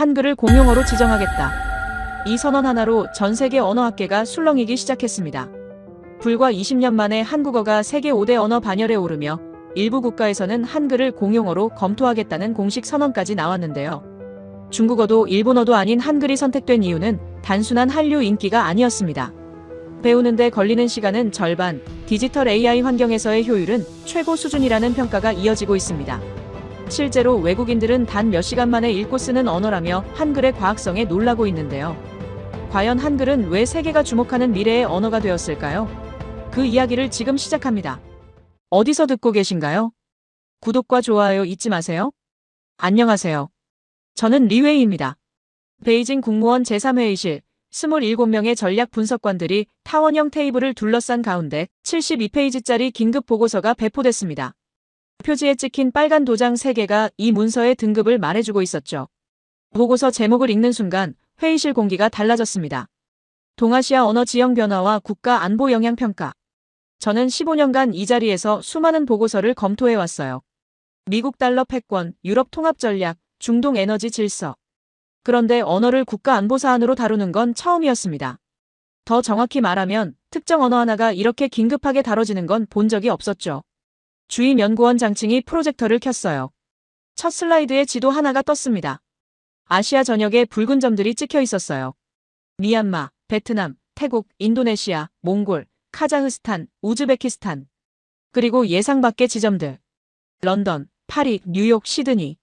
한글을 공용어로 지정하겠다. 이 선언 하나로 전 세계 언어학계가 술렁이기 시작했습니다. 불과 20년 만에 한국어가 세계 5대 언어 반열에 오르며 일부 국가에서는 한글을 공용어로 검토하겠다는 공식 선언까지 나왔는데요. 중국어도 일본어도 아닌 한글이 선택된 이유는 단순한 한류 인기가 아니었습니다. 배우는데 걸리는 시간은 절반, 디지털 AI 환경에서의 효율은 최고 수준이라는 평가가 이어지고 있습니다. 실제로 외국인들은 단 몇 시간 만에 읽고 쓰는 언어라며 한글의 과학성에 놀라고 있는데요. 과연 한글은 왜 세계가 주목하는 미래의 언어가 되었을까요? 그 이야기를 지금 시작합니다. 어디서 듣고 계신가요? 구독과 좋아요 잊지 마세요. 안녕하세요. 저는 리웨이입니다. 베이징 국무원 제3회의실 27명의 전략 분석관들이 타원형 테이블을 둘러싼 가운데 72페이지짜리 긴급 보고서가 배포됐습니다. 표지에 찍힌 빨간 도장 3개가 이 문서의 등급을 말해주고 있었죠. 보고서 제목을 읽는 순간 회의실 공기가 달라졌습니다. 동아시아 언어 지형 변화와 국가 안보 영향 평가. 저는 15년간 이 자리에서 수많은 보고서를 검토해왔어요. 미국 달러 패권, 유럽 통합 전략, 중동 에너지 질서. 그런데 언어를 국가 안보 사안으로 다루는 건 처음이었습니다. 더 정확히 말하면 특정 언어 하나가 이렇게 긴급하게 다뤄지는 건 본 적이 없었죠. 주임 연구원 장칭이 프로젝터를 켰어요. 첫 슬라이드에 지도 하나가 떴습니다. 아시아 전역에 붉은 점들이 찍혀 있었어요. 미얀마, 베트남, 태국, 인도네시아, 몽골, 카자흐스탄, 우즈베키스탄. 그리고 예상 밖의 지점들. 런던, 파리, 뉴욕, 시드니.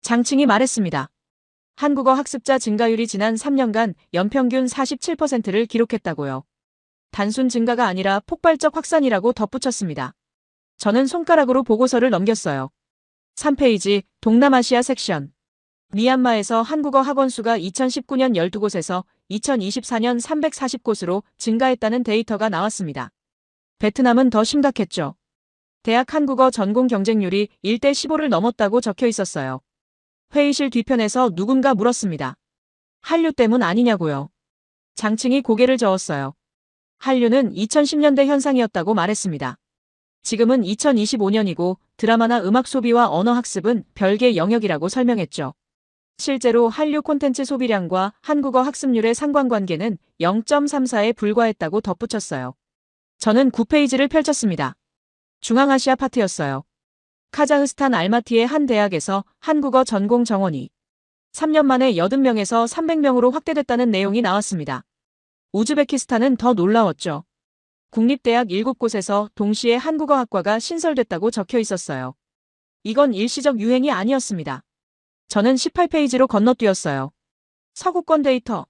장칭이 말했습니다. 한국어 학습자 증가율이 지난 3년간 연평균 47%를 기록했다고요. 단순 증가가 아니라 폭발적 확산이라고 덧붙였습니다. 저는 손가락으로 보고서를 넘겼어요. 3페이지 동남아시아 섹션. 미얀마에서 한국어 학원 수가 2019년 12곳에서 2024년 340곳으로 증가했다는 데이터가 나왔습니다. 베트남은 더 심각했죠. 대학 한국어 전공 경쟁률이 1대 15를 넘었다고 적혀 있었어요. 회의실 뒤편에서 누군가 물었습니다. 한류 때문 아니냐고요. 장칭이 고개를 저었어요. 한류는 2010년대 현상이었다고 말했습니다. 지금은 2025년이고 드라마나 음악 소비와 언어 학습은 별개 영역이라고 설명했죠. 실제로 한류 콘텐츠 소비량과 한국어 학습률의 상관관계는 0.34에 불과했다고 덧붙였어요. 저는 9페이지를 펼쳤습니다. 중앙아시아 파트였어요. 카자흐스탄 알마티의 한 대학에서 한국어 전공 정원이 3년 만에 80명에서 300명으로 확대됐다는 내용이 나왔습니다. 우즈베키스탄은 더 놀라웠죠. 국립대학 7곳에서 동시에 한국어 학과가 신설됐다고 적혀 있었어요. 이건 일시적 유행이 아니었습니다. 저는 18페이지로 건너뛰었어요. 서구권 데이터.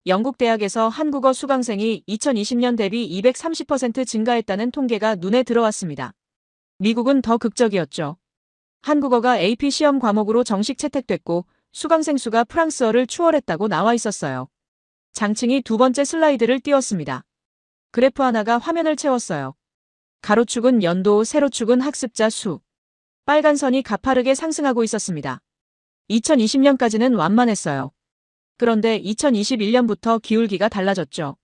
영국 대학에서 한국어 수강생이 2020년 대비 230% 증가했다는 통계가 눈에 들어왔습니다. 미국은 더 극적이었죠. 한국어가 AP 시험 과목으로 정식 채택됐고 수강생 수가 프랑스어를 추월했다고 나와 있었어요. 장칭이 두 번째 슬라이드를 띄웠습니다. 그래프 하나가 화면을 채웠어요. 가로축은 연도, 세로축은 학습자 수. 빨간 선이 가파르게 상승하고 있었습니다. 2020년까지는 완만했어요. 그런데 2021년부터 기울기가 달라졌죠.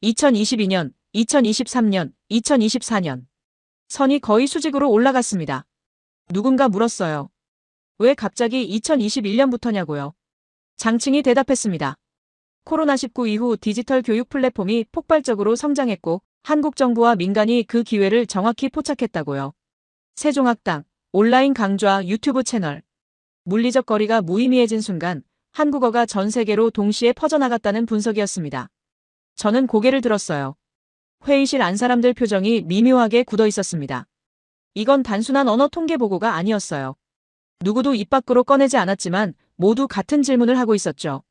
2022년, 2023년, 2024년. 선이 거의 수직으로 올라갔습니다. 누군가 물었어요. 왜 갑자기 2021년부터냐고요. 장칭이 대답했습니다. 코로나19 이후 디지털 교육 플랫폼이 폭발적으로 성장했고 한국 정부와 민간이 그 기회를 정확히 포착했다고요. 세종학당, 온라인 강좌, 유튜브 채널. 물리적 거리가 무의미해진 순간 한국어가 전 세계로 동시에 퍼져나갔다는 분석이었습니다. 저는 고개를 들었어요. 회의실 안 사람들 표정이 미묘하게 굳어 있었습니다. 이건 단순한 언어 통계 보고가 아니었어요. 누구도 입 밖으로 꺼내지 않았지만 모두 같은 질문을 하고 있었죠.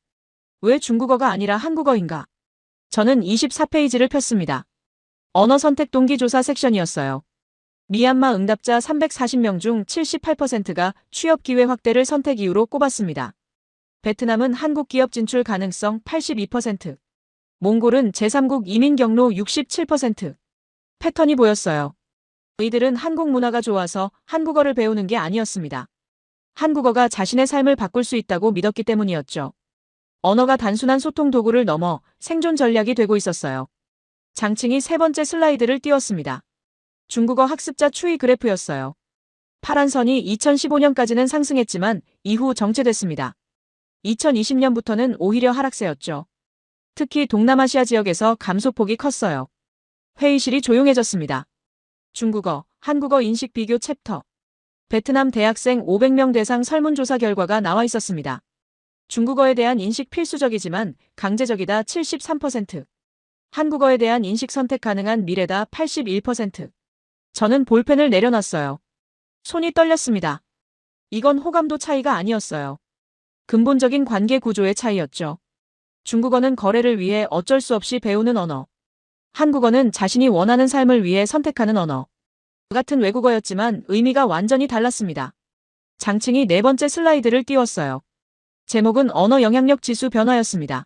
왜 중국어가 아니라 한국어인가? 저는 24페이지를 폈습니다. 언어 선택 동기 조사 섹션이었어요. 미얀마 응답자 340명 중 78%가 취업 기회 확대를 선택 이유로 꼽았습니다. 베트남은 한국 기업 진출 가능성 82%. 몽골은 제3국 이민 경로 67%. 패턴이 보였어요. 이들은 한국 문화가 좋아서 한국어를 배우는 게 아니었습니다. 한국어가 자신의 삶을 바꿀 수 있다고 믿었기 때문이었죠. 언어가 단순한 소통 도구를 넘어 생존 전략이 되고 있었어요. 장칭이 세 번째 슬라이드를 띄웠습니다. 중국어 학습자 추이 그래프였어요. 파란 선이 2015년까지는 상승했지만 이후 정체됐습니다. 2020년부터는 오히려 하락세였죠. 특히 동남아시아 지역에서 감소폭이 컸어요. 회의실이 조용해졌습니다. 중국어, 한국어 인식 비교 챕터. 베트남 대학생 500명 대상 설문조사 결과가 나와 있었습니다. 중국어에 대한 인식 필수적이지만 강제적이다 73%. 한국어에 대한 인식 선택 가능한 미래다 81%. 저는 볼펜을 내려놨어요. 손이 떨렸습니다. 이건 호감도 차이가 아니었어요. 근본적인 관계 구조의 차이였죠. 중국어는 거래를 위해 어쩔 수 없이 배우는 언어. 한국어는 자신이 원하는 삶을 위해 선택하는 언어. 같은 외국어였지만 의미가 완전히 달랐습니다. 장칭이 네 번째 슬라이드를 띄웠어요. 제목은 언어 영향력 지수 변화였습니다.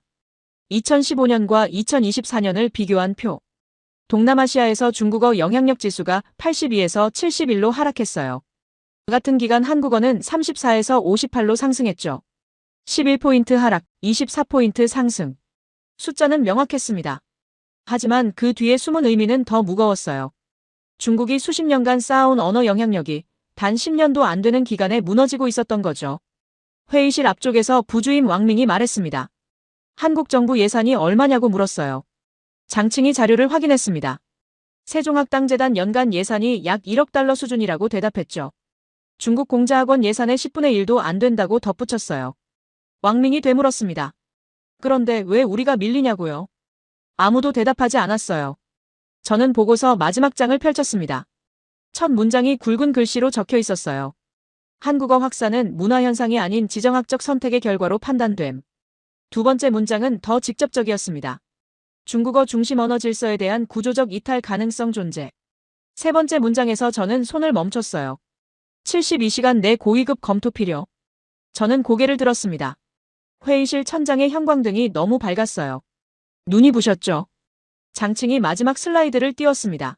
2015년과 2024년을 비교한 표. 동남아시아에서 중국어 영향력 지수가 82에서 71로 하락했어요. 같은 기간 한국어는 34에서 58로 상승했죠. 11포인트 하락, 24포인트 상승. 숫자는 명확했습니다. 하지만 그 뒤에 숨은 의미는 더 무거웠어요. 중국이 수십 년간 쌓아온 언어 영향력이 단 10년도 안 되는 기간에 무너지고 있었던 거죠. 회의실 앞쪽에서 부주임 왕밍이 말했습니다. 한국 정부 예산이 얼마냐고 물었어요. 장칭이 자료를 확인했습니다. 세종학당재단 연간 예산이 약 1억 달러 수준이라고 대답했죠. 중국 공자학원 예산의 10분의 1도 안 된다고 덧붙였어요. 왕밍이 되물었습니다. 그런데 왜 우리가 밀리냐고요? 아무도 대답하지 않았어요. 저는 보고서 마지막 장을 펼쳤습니다. 첫 문장이 굵은 글씨로 적혀 있었어요. 한국어 확산은 문화현상이 아닌 지정학적 선택의 결과로 판단됨. 두 번째 문장은 더 직접적이었습니다. 중국어 중심 언어 질서에 대한 구조적 이탈 가능성 존재. 세 번째 문장에서 저는 손을 멈췄어요. 72시간 내 고위급 검토 필요. 저는 고개를 들었습니다. 회의실 천장의 형광등이 너무 밝았어요. 눈이 부셨죠. 장칭이 마지막 슬라이드를 띄웠습니다.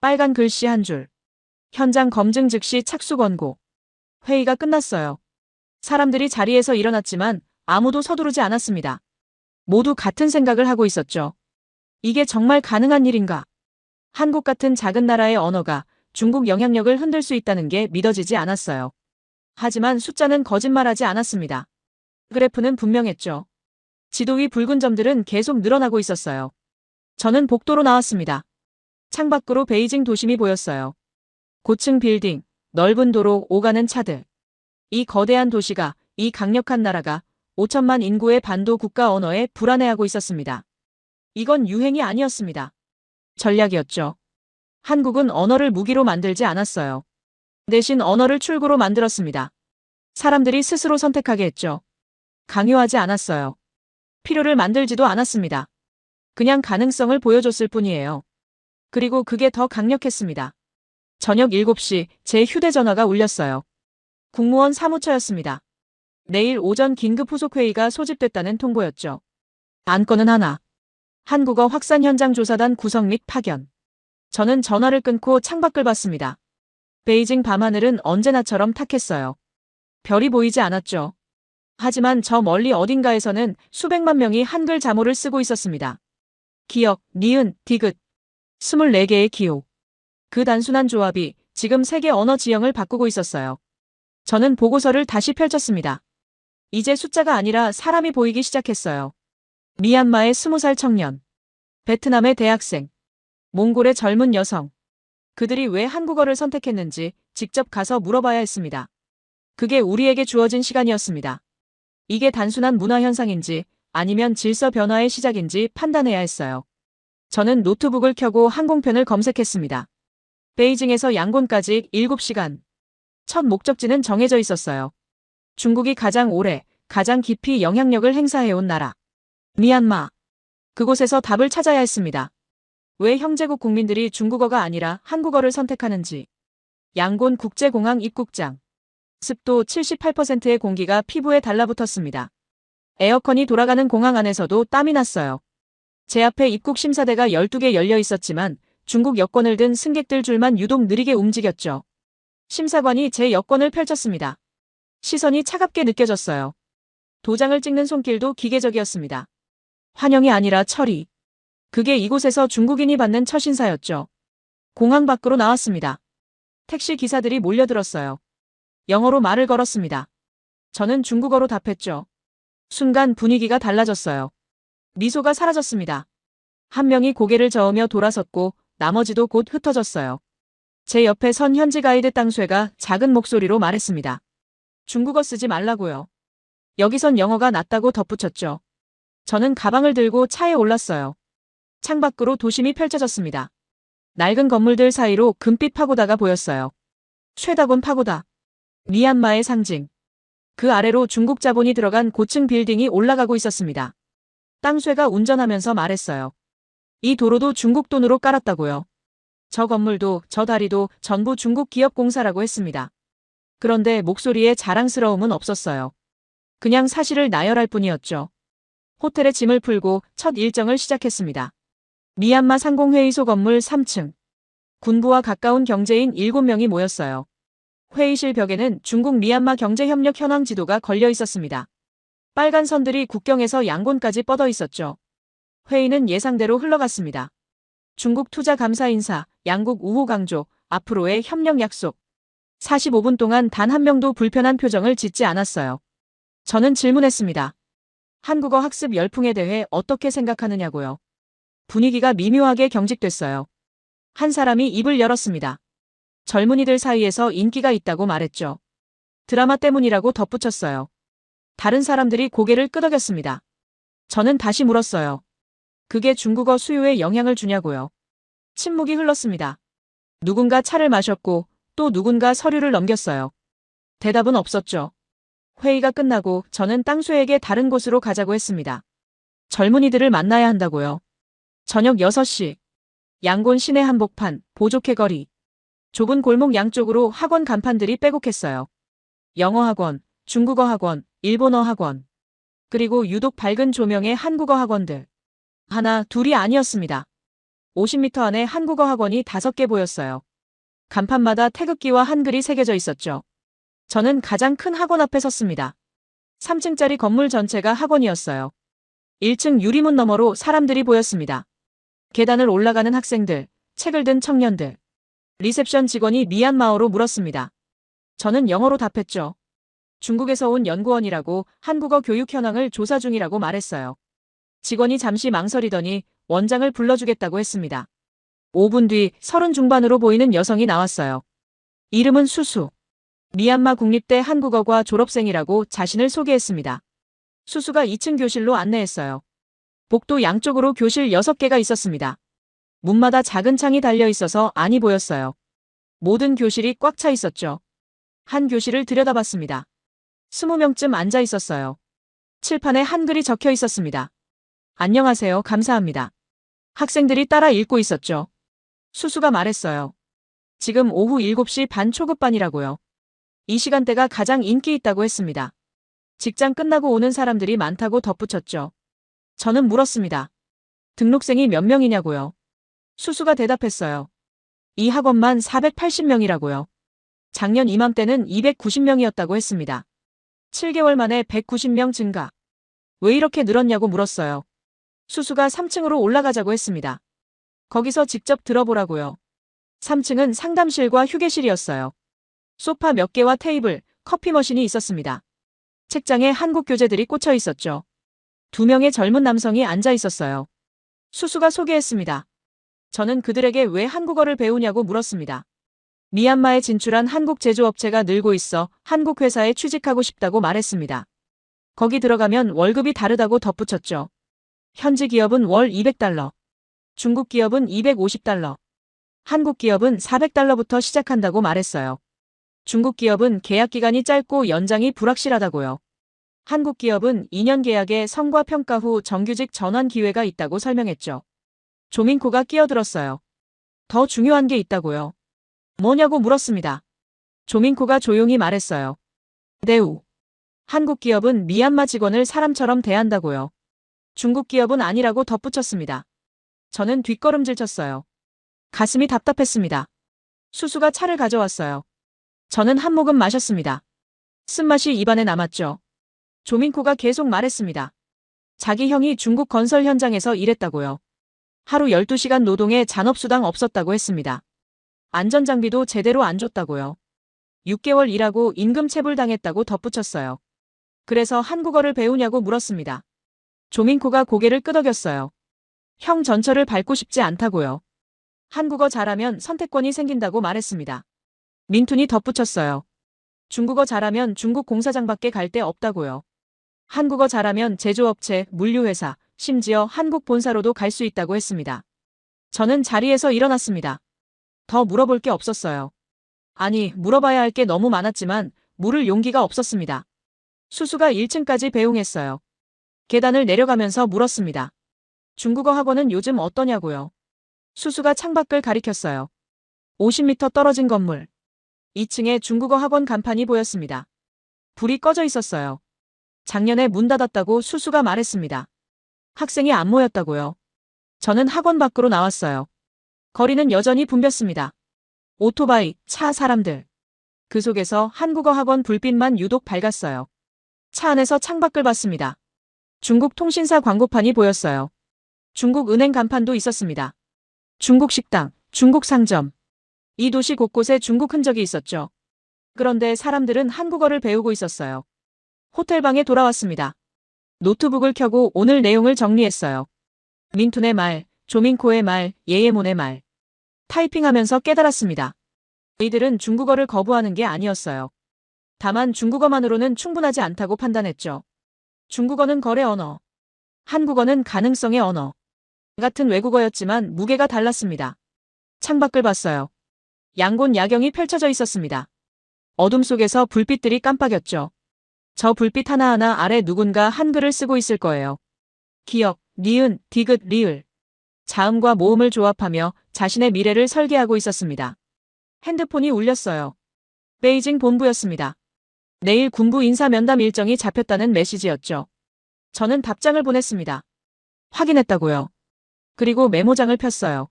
빨간 글씨 한 줄. 현장 검증 즉시 착수 권고. 회의가 끝났어요. 사람들이 자리에서 일어났지만 아무도 서두르지 않았습니다. 모두 같은 생각을 하고 있었죠. 이게 정말 가능한 일인가? 한국 같은 작은 나라의 언어가 중국 영향력을 흔들 수 있다는 게 믿어지지 않았어요. 하지만 숫자는 거짓말하지 않았습니다. 그래프는 분명했죠. 지도 위 붉은 점들은 계속 늘어나고 있었어요. 저는 복도로 나왔습니다. 창밖으로 베이징 도심이 보였어요. 고층 빌딩, 넓은 도로, 오가는 차들. 이 거대한 도시가, 이 강력한 나라가 5천만 인구의 반도 국가 언어에 불안해하고 있었습니다. 이건 유행이 아니었습니다. 전략이었죠. 한국은 언어를 무기로 만들지 않았어요. 대신 언어를 출구로 만들었습니다. 사람들이 스스로 선택하게 했죠. 강요하지 않았어요. 필요를 만들지도 않았습니다. 그냥 가능성을 보여줬을 뿐이에요. 그리고 그게 더 강력했습니다. 저녁 7시 제 휴대전화가 울렸어요. 국무원 사무처였습니다. 내일 오전 긴급 후속회의가 소집됐다는 통보였죠. 안건은 하나. 한국어 확산 현장 조사단 구성 및 파견. 저는 전화를 끊고 창밖을 봤습니다. 베이징 밤하늘은 언제나처럼 탁했어요. 별이 보이지 않았죠. 하지만 저 멀리 어딘가에서는 수백만 명이 한글 자모를 쓰고 있었습니다. 기역, 니은, 디귿. 24개의 기호. 그 단순한 조합이 지금 세계 언어 지형을 바꾸고 있었어요. 저는 보고서를 다시 펼쳤습니다. 이제 숫자가 아니라 사람이 보이기 시작했어요. 미얀마의 20살 청년. 베트남의 대학생. 몽골의 젊은 여성. 그들이 왜 한국어를 선택했는지 직접 가서 물어봐야 했습니다. 그게 우리에게 주어진 시간이었습니다. 이게 단순한 문화 현상인지 아니면 질서 변화의 시작인지 판단해야 했어요. 저는 노트북을 켜고 항공편을 검색했습니다. 베이징에서 양곤까지 7시간. 첫 목적지는 정해져 있었어요. 중국이 가장 오래, 가장 깊이 영향력을 행사해온 나라. 미얀마. 그곳에서 답을 찾아야 했습니다. 왜 형제국 국민들이 중국어가 아니라 한국어를 선택하는지. 양곤 국제공항 입국장. 습도 78%의 공기가 피부에 달라붙었습니다. 에어컨이 돌아가는 공항 안에서도 땀이 났어요. 제 앞에 입국 심사대가 12개 열려 있었지만 중국 여권을 든 승객들 줄만 유독 느리게 움직였죠. 심사관이 제 여권을 펼쳤습니다. 시선이 차갑게 느껴졌어요. 도장을 찍는 손길도 기계적이었습니다. 환영이 아니라 처리. 그게 이곳에서 중국인이 받는 첫 인사였죠. 공항 밖으로 나왔습니다. 택시 기사들이 몰려들었어요. 영어로 말을 걸었습니다. 저는 중국어로 답했죠. 순간 분위기가 달라졌어요. 미소가 사라졌습니다. 한 명이 고개를 저으며 돌아섰고 나머지도 곧 흩어졌어요. 제 옆에 선 현지 가이드 땅쇠가 작은 목소리로 말했습니다. 중국어 쓰지 말라고요. 여기선 영어가 낫다고 덧붙였죠. 저는 가방을 들고 차에 올랐어요. 창밖으로 도심이 펼쳐졌습니다. 낡은 건물들 사이로 금빛 파고다가 보였어요. 쇠다곤 파고다. 미얀마의 상징. 그 아래로 중국 자본이 들어간 고층 빌딩이 올라가고 있었습니다. 땅쇠가 운전하면서 말했어요. 이 도로도 중국 돈으로 깔았다고요. 저 건물도 저 다리도 전부 중국 기업 공사라고 했습니다. 그런데 목소리에 자랑스러움은 없었어요. 그냥 사실을 나열할 뿐이었죠. 호텔에 짐을 풀고 첫 일정을 시작했습니다. 미얀마 상공회의소 건물 3층. 군부와 가까운 경제인 7명이 모였어요. 회의실 벽에는 중국 미얀마 경제협력 현황 지도가 걸려 있었습니다. 빨간 선들이 국경에서 양곤까지 뻗어 있었죠. 회의는 예상대로 흘러갔습니다. 중국 투자 감사 인사, 양국 우호 강조, 앞으로의 협력 약속. 45분 동안 단 한 명도 불편한 표정을 짓지 않았어요. 저는 질문했습니다. 한국어 학습 열풍에 대해 어떻게 생각하느냐고요. 분위기가 미묘하게 경직됐어요. 한 사람이 입을 열었습니다. 젊은이들 사이에서 인기가 있다고 말했죠. 드라마 때문이라고 덧붙였어요. 다른 사람들이 고개를 끄덕였습니다. 저는 다시 물었어요. 그게 중국어 수요에 영향을 주냐고요. 침묵이 흘렀습니다. 누군가 차를 마셨고 또 누군가 서류를 넘겼어요. 대답은 없었죠. 회의가 끝나고 저는 땅쇠에게 다른 곳으로 가자고 했습니다. 젊은이들을 만나야 한다고요. 저녁 6시. 양곤 시내 한복판, 보조개 거리. 좁은 골목 양쪽으로 학원 간판들이 빼곡했어요. 영어 학원, 중국어 학원, 일본어 학원. 그리고 유독 밝은 조명의 한국어 학원들. 하나, 둘이 아니었습니다. 50m 안에 한국어 학원이 5개 보였어요. 간판마다 태극기와 한글이 새겨져 있었죠. 저는 가장 큰 학원 앞에 섰습니다. 3층짜리 건물 전체가 학원이었어요. 1층 유리문 너머로 사람들이 보였습니다. 계단을 올라가는 학생들, 책을 든 청년들. 리셉션 직원이 미얀마어로 물었습니다. 저는 영어로 답했죠. 중국에서 온 연구원이라고 한국어 교육 현황을 조사 중이라고 말했어요. 직원이 잠시 망설이더니 원장을 불러주겠다고 했습니다. 5분 뒤 30 중반으로 보이는 여성이 나왔어요. 이름은 수수. 미얀마 국립대 한국어과 졸업생이라고 자신을 소개했습니다. 수수가 2층 교실로 안내했어요. 복도 양쪽으로 교실 6개가 있었습니다. 문마다 작은 창이 달려 있어서 안이 보였어요. 모든 교실이 꽉 차 있었죠. 한 교실을 들여다봤습니다. 20명쯤 앉아 있었어요. 칠판에 한글이 적혀 있었습니다. 안녕하세요, 감사합니다. 학생들이 따라 읽고 있었죠. 수수가 말했어요. 지금 오후 7시 반 초급반이라고요. 이 시간대가 가장 인기 있다고 했습니다. 직장 끝나고 오는 사람들이 많다고 덧붙였죠. 저는 물었습니다. 등록생이 몇 명이냐고요. 수수가 대답했어요. 이 학원만 480명이라고요. 작년 이맘때는 290명이었다고 했습니다. 7개월 만에 190명 증가. 왜 이렇게 늘었냐고 물었어요. 수수가 3층으로 올라가자고 했습니다. 거기서 직접 들어보라고요. 3층은 상담실과 휴게실이었어요. 소파 몇 개와 테이블, 커피 머신이 있었습니다. 책장에 한국 교재들이 꽂혀 있었죠. 2명의 젊은 남성이 앉아 있었어요. 수수가 소개했습니다. 저는 그들에게 왜 한국어를 배우냐고 물었습니다. 미얀마에 진출한 한국 제조업체가 늘고 있어 한국 회사에 취직하고 싶다고 말했습니다. 거기 들어가면 월급이 다르다고 덧붙였죠. 현지 기업은 월 200달러, 중국 기업은 250달러, 한국 기업은 400달러부터 시작한다고 말했어요. 중국 기업은 계약 기간이 짧고 연장이 불확실하다고요. 한국 기업은 2년 계약에 성과 평가 후 정규직 전환 기회가 있다고 설명했죠. 조민코가 끼어들었어요. 더 중요한 게 있다고요. 뭐냐고 물었습니다. 조민코가 조용히 말했어요. 네우. 한국 기업은 미얀마 직원을 사람처럼 대한다고요. 중국 기업은 아니라고 덧붙였습니다. 저는 뒷걸음질 쳤어요. 가슴이 답답했습니다. 수수가 차를 가져왔어요. 저는 한 모금 마셨습니다. 쓴맛이 입안에 남았죠. 조민코가 계속 말했습니다. 자기 형이 중국 건설 현장에서 일했다고요. 하루 12시간 노동에 잔업수당 없었다고 했습니다. 안전장비도 제대로 안 줬다고요. 6개월 일하고 임금 체불당했다고 덧붙였어요. 그래서 한국어를 배우냐고 물었습니다. 조민코가 고개를 끄덕였어요. 형 전철을 밟고 싶지 않다고요. 한국어 잘하면 선택권이 생긴다고 말했습니다. 민툰이 덧붙였어요. 중국어 잘하면 중국 공사장밖에 갈 데 없다고요. 한국어 잘하면 제조업체, 물류회사, 심지어 한국 본사로도 갈 수 있다고 했습니다. 저는 자리에서 일어났습니다. 더 물어볼 게 없었어요. 아니, 물어봐야 할 게 너무 많았지만 물을 용기가 없었습니다. 수수가 1층까지 배웅했어요. 계단을 내려가면서 물었습니다. 중국어 학원은 요즘 어떠냐고요. 수수가 창밖을 가리켰어요. 50m 떨어진 건물. 2층에 중국어 학원 간판이 보였습니다. 불이 꺼져 있었어요. 작년에 문 닫았다고 수수가 말했습니다. 학생이 안 모였다고요. 저는 학원 밖으로 나왔어요. 거리는 여전히 붐볐습니다. 오토바이, 차, 사람들. 그 속에서 한국어 학원 불빛만 유독 밝았어요. 차 안에서 창밖을 봤습니다. 중국 통신사 광고판이 보였어요. 중국 은행 간판도 있었습니다. 중국 식당, 중국 상점. 이 도시 곳곳에 중국 흔적이 있었죠. 그런데 사람들은 한국어를 배우고 있었어요. 호텔방에 돌아왔습니다. 노트북을 켜고 오늘 내용을 정리했어요. 민툰의 말, 조민코의 말, 예예몬의 말. 타이핑하면서 깨달았습니다. 이들은 중국어를 거부하는 게 아니었어요. 다만 중국어만으로는 충분하지 않다고 판단했죠. 중국어는 거래 언어. 한국어는 가능성의 언어. 같은 외국어였지만 무게가 달랐습니다. 창밖을 봤어요. 양곤 야경이 펼쳐져 있었습니다. 어둠 속에서 불빛들이 깜빡였죠. 저 불빛 하나하나 아래 누군가 한글을 쓰고 있을 거예요. 기역, 니은, 디귿, 리을. 자음과 모음을 조합하며 자신의 미래를 설계하고 있었습니다. 핸드폰이 울렸어요. 베이징 본부였습니다. 내일 군부 인사 면담 일정이 잡혔다는 메시지였죠. 저는 답장을 보냈습니다. 확인했다고요. 그리고 메모장을 폈어요.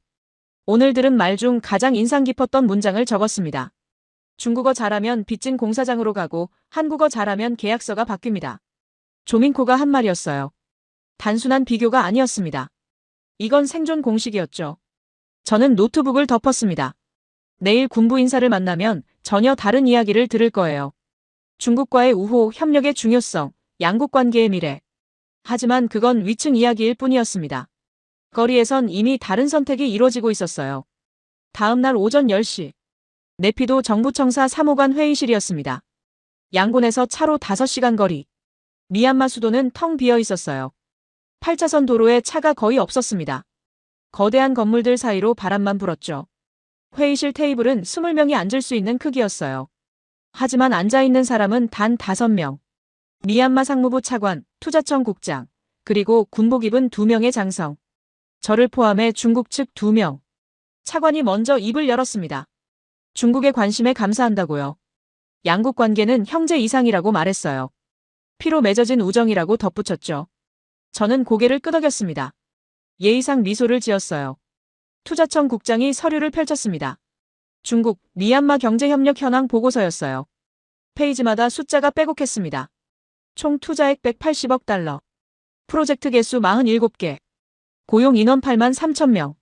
오늘 들은 말 중 가장 인상 깊었던 문장을 적었습니다. 중국어 잘하면 빚진 공사장으로 가고 한국어 잘하면 계약서가 바뀝니다. 조민코가 한 말이었어요. 단순한 비교가 아니었습니다. 이건 생존 공식이었죠. 저는 노트북을 덮었습니다. 내일 군부 인사를 만나면 전혀 다른 이야기를 들을 거예요. 중국과의 우호, 협력의 중요성, 양국 관계의 미래. 하지만 그건 위층 이야기일 뿐이었습니다. 거리에선 이미 다른 선택이 이루어지고 있었어요. 다음 날 오전 10시. 네피도 정부청사 3호관 회의실이었습니다. 양곤에서 차로 5시간 거리. 미얀마 수도는 텅 비어 있었어요. 8차선 도로에 차가 거의 없었습니다. 거대한 건물들 사이로 바람만 불었죠. 회의실 테이블은 20명이 앉을 수 있는 크기였어요. 하지만 앉아있는 사람은 단 5명. 미얀마 상무부 차관, 투자청 국장, 그리고 군복 입은 2명의 장성. 저를 포함해 중국 측 2명. 차관이 먼저 입을 열었습니다. 중국의 관심에 감사한다고요. 양국 관계는 형제 이상이라고 말했어요. 피로 맺어진 우정이라고 덧붙였죠. 저는 고개를 끄덕였습니다. 예의상 미소를 지었어요. 투자청 국장이 서류를 펼쳤습니다. 중국, 미얀마 경제협력 현황 보고서였어요. 페이지마다 숫자가 빼곡했습니다. 총 투자액 180억 달러. 프로젝트 개수 47개. 고용 인원 8만 3천 명.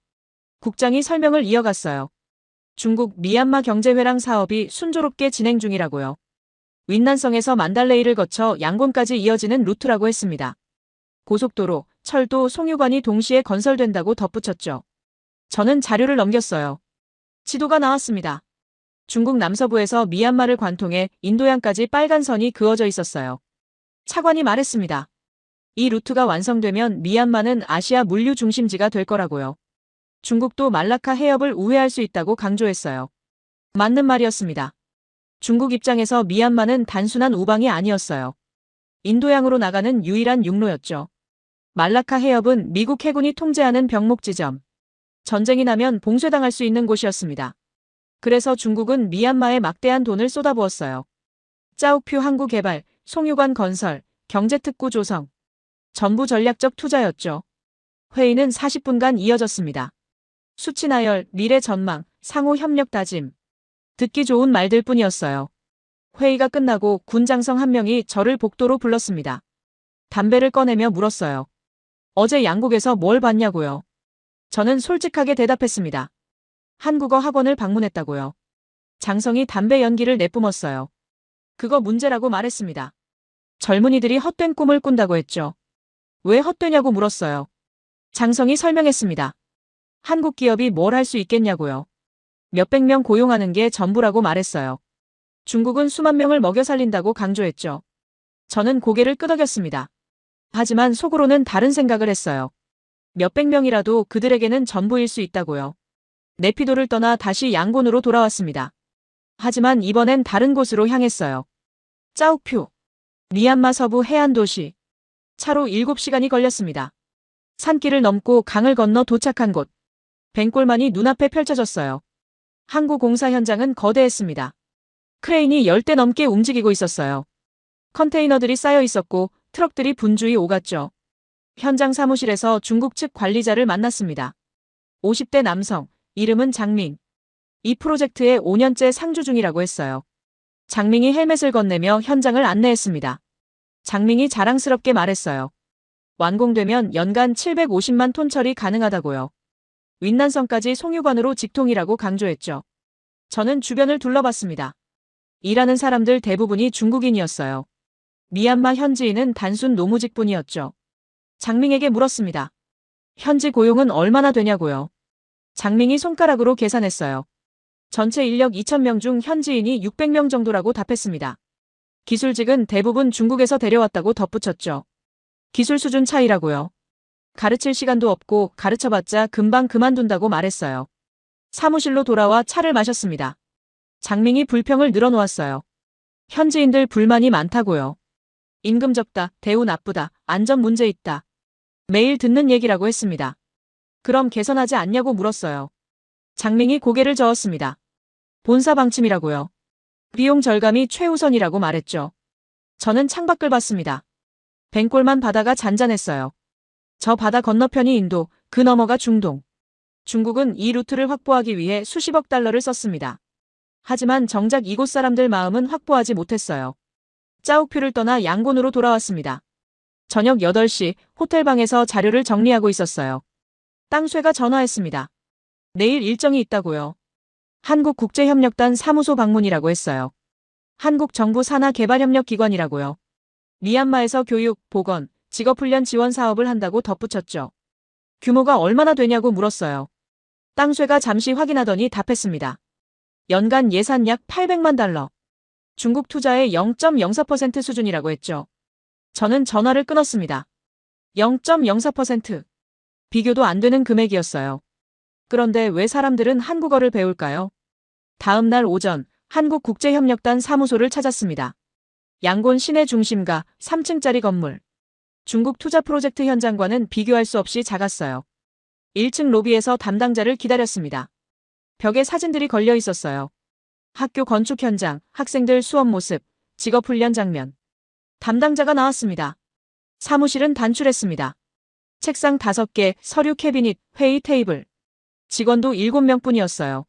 국장이 설명을 이어갔어요. 중국, 미얀마 경제회랑 사업이 순조롭게 진행 중이라고요. 윈난성에서 만달레이를 거쳐 양곤까지 이어지는 루트라고 했습니다. 고속도로, 철도, 송유관이 동시에 건설된다고 덧붙였죠. 저는 자료를 넘겼어요. 지도가 나왔습니다. 중국 남서부에서 미얀마를 관통해 인도양까지 빨간 선이 그어져 있었어요. 차관이 말했습니다. 이 루트가 완성되면 미얀마는 아시아 물류 중심지가 될 거라고요. 중국도 말라카 해협을 우회할 수 있다고 강조했어요. 맞는 말이었습니다. 중국 입장에서 미얀마는 단순한 우방이 아니었어요. 인도양으로 나가는 유일한 육로였죠. 말라카 해협은 미국 해군이 통제하는 병목 지점. 전쟁이 나면 봉쇄당할 수 있는 곳이었습니다. 그래서 중국은 미얀마에 막대한 돈을 쏟아부었어요. 짜오퓨 항구 개발, 송유관 건설, 경제특구 조성. 전부 전략적 투자였죠. 회의는 40분간 이어졌습니다. 수치 나열, 미래 전망, 상호 협력 다짐. 듣기 좋은 말들 뿐이었어요. 회의가 끝나고 군 장성 한 명이 저를 복도로 불렀습니다. 담배를 꺼내며 물었어요. 어제 양국에서 뭘 봤냐고요. 저는 솔직하게 대답했습니다. 한국어 학원을 방문했다고요. 장성이 담배 연기를 내뿜었어요. 그거 문제라고 말했습니다. 젊은이들이 헛된 꿈을 꾼다고 했죠. 왜 헛되냐고 물었어요. 장성이 설명했습니다. 한국 기업이 뭘 할 수 있겠냐고요. 몇백 명 고용하는 게 전부라고 말했어요. 중국은 수만 명을 먹여 살린다고 강조했죠. 저는 고개를 끄덕였습니다. 하지만 속으로는 다른 생각을 했어요. 몇백 명이라도 그들에게는 전부일 수 있다고요. 네피도를 떠나 다시 양곤으로 돌아왔습니다. 하지만 이번엔 다른 곳으로 향했어요. 짜오표. 미얀마 서부 해안 도시. 차로 7시간이 걸렸습니다. 산길을 넘고 강을 건너 도착한 곳. 뱅골만이 눈앞에 펼쳐졌어요. 항구 공사 현장은 거대했습니다. 크레인이 10대 넘게 움직이고 있었어요. 컨테이너들이 쌓여 있었고 트럭들이 분주히 오갔죠. 현장 사무실에서 중국 측 관리자를 만났습니다. 50대 남성, 이름은 장밍. 이 프로젝트에 5년째 상주 중이라고 했어요. 장밍이 헬멧을 건네며 현장을 안내했습니다. 장밍이 자랑스럽게 말했어요. 완공되면 연간 750만 톤 처리 가능하다고요. 윈난성까지 송유관으로 직통이라고 강조했죠. 저는 주변을 둘러봤습니다. 일하는 사람들 대부분이 중국인이었어요. 미얀마 현지인은 단순 노무직뿐이었죠. 장밍에게 물었습니다. 현지 고용은 얼마나 되냐고요. 장밍이 손가락으로 계산했어요. 전체 인력 2,000명 중 현지인이 600명 정도라고 답했습니다. 기술직은 대부분 중국에서 데려왔다고 덧붙였죠. 기술 수준 차이라고요. 가르칠 시간도 없고 가르쳐봤자 금방 그만둔다고 말했어요. 사무실로 돌아와 차를 마셨습니다. 장밍이 불평을 늘어놓았어요. 현지인들 불만이 많다고요. 임금 적다, 대우 나쁘다, 안전 문제 있다. 매일 듣는 얘기라고 했습니다. 그럼 개선하지 않냐고 물었어요. 장밍이 고개를 저었습니다. 본사 방침이라고요. 비용 절감이 최우선이라고 말했죠. 저는 창밖을 봤습니다. 뱅골만 바다가 잔잔했어요. 저 바다 건너편이 인도, 그 너머가 중동. 중국은 이 루트를 확보하기 위해 수십억 달러를 썼습니다. 하지만 정작 이곳 사람들 마음은 확보하지 못했어요. 짜오표를 떠나 양곤으로 돌아왔습니다. 저녁 8시 호텔방에서 자료를 정리하고 있었어요. 땅쇠가 전화했습니다. 내일 일정이 있다고요. 한국국제협력단 사무소 방문이라고 했어요. 한국정부 산하개발협력기관이라고요. 미얀마에서 교육, 보건, 직업훈련 지원 사업을 한다고 덧붙였죠. 규모가 얼마나 되냐고 물었어요. 땅쇠가 잠시 확인하더니 답했습니다. 연간 예산 약 800만 달러. 중국 투자의 0.04% 수준이라고 했죠. 저는 전화를 끊었습니다. 0.04%. 비교도 안 되는 금액이었어요. 그런데 왜 사람들은 한국어를 배울까요? 다음 날 오전 한국국제협력단 사무소를 찾았습니다. 양곤 시내 중심가 3층짜리 건물. 중국 투자 프로젝트 현장과는 비교할 수 없이 작았어요. 1층 로비에서 담당자를 기다렸습니다. 벽에 사진들이 걸려 있었어요. 학교 건축 현장, 학생들 수업 모습, 직업훈련 장면. 담당자가 나왔습니다. 사무실은 단출했습니다. 책상 5개, 서류 캐비닛, 회의 테이블. 직원도 7명뿐이었어요.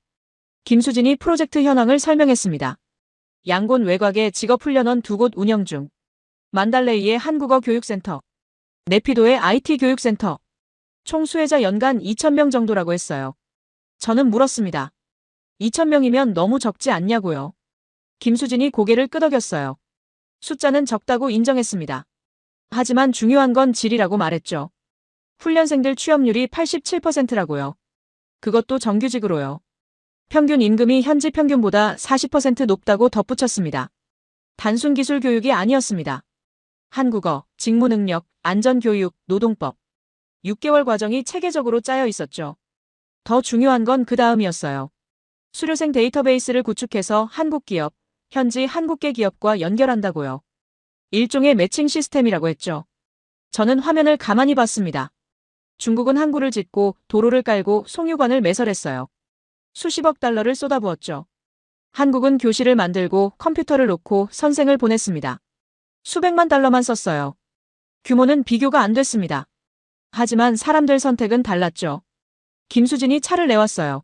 김수진이 프로젝트 현황을 설명했습니다. 양곤 외곽에 직업훈련원 2곳 운영 중. 만달레이의 한국어 교육센터. 네피도의 IT 교육센터. 총 수혜자 연간 2,000명 정도라고 했어요. 저는 물었습니다. 2,000명이면 너무 적지 않냐고요. 김수진이 고개를 끄덕였어요. 숫자는 적다고 인정했습니다. 하지만 중요한 건 질이라고 말했죠. 훈련생들 취업률이 87%라고요. 그것도 정규직으로요. 평균 임금이 현지 평균보다 40% 높다고 덧붙였습니다. 단순 기술 교육이 아니었습니다. 한국어, 직무능력, 안전교육, 노동법. 6개월 과정이 체계적으로 짜여 있었죠. 더 중요한 건 그 다음이었어요. 수료생 데이터베이스를 구축해서 한국 기업, 현지 한국계 기업과 연결한다고요. 일종의 매칭 시스템이라고 했죠. 저는 화면을 가만히 봤습니다. 중국은 항구를 짓고 도로를 깔고 송유관을 매설했어요. 수십억 달러를 쏟아부었죠. 한국은 교실을 만들고 컴퓨터를 놓고 선생을 보냈습니다. 수백만 달러만 썼어요. 규모는 비교가 안 됐습니다. 하지만 사람들 선택은 달랐죠. 김수진이 차를 내왔어요.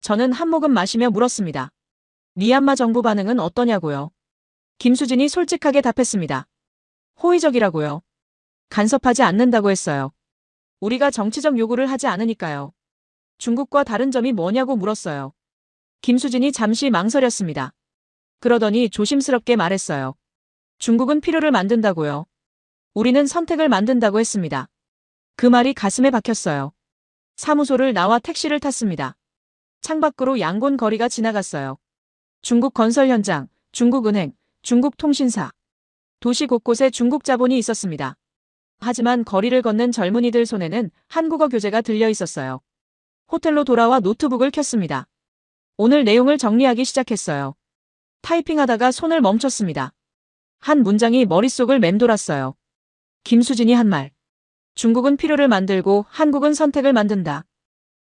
저는 한 모금 마시며 물었습니다. 미얀마 정부 반응은 어떠냐고요? 김수진이 솔직하게 답했습니다. 호의적이라고요. 간섭하지 않는다고 했어요. 우리가 정치적 요구를 하지 않으니까요. 중국과 다른 점이 뭐냐고 물었어요. 김수진이 잠시 망설였습니다. 그러더니 조심스럽게 말했어요. 중국은 필요를 만든다고요. 우리는 선택을 만든다고 했습니다. 그 말이 가슴에 박혔어요. 사무소를 나와 택시를 탔습니다. 창밖으로 양곤 거리가 지나갔어요. 중국 건설 현장, 중국은행, 중국통신사. 도시 곳곳에 중국 자본이 있었습니다. 하지만 거리를 걷는 젊은이들 손에는 한국어 교재가 들려 있었어요. 호텔로 돌아와 노트북을 켰습니다. 오늘 내용을 정리하기 시작했어요. 타이핑하다가 손을 멈췄습니다. 한 문장이 머릿속을 맴돌았어요. 김수진이 한 말. 중국은 필요를 만들고 한국은 선택을 만든다.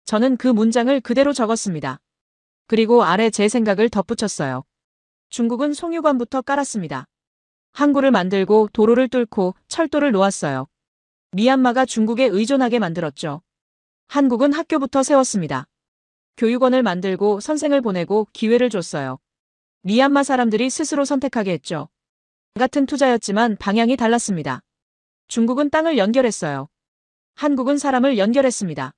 저는 그 문장을 그대로 적었습니다. 그리고 아래 제 생각을 덧붙였어요. 중국은 송유관부터 깔았습니다. 항구를 만들고 도로를 뚫고 철도를 놓았어요. 미얀마가 중국에 의존하게 만들었죠. 한국은 학교부터 세웠습니다. 교육원을 만들고 선생을 보내고 기회를 줬어요. 미얀마 사람들이 스스로 선택하게 했죠. 같은 투자였지만 방향이 달랐습니다. 중국은 땅을 연결했어요. 한국은 사람을 연결했습니다.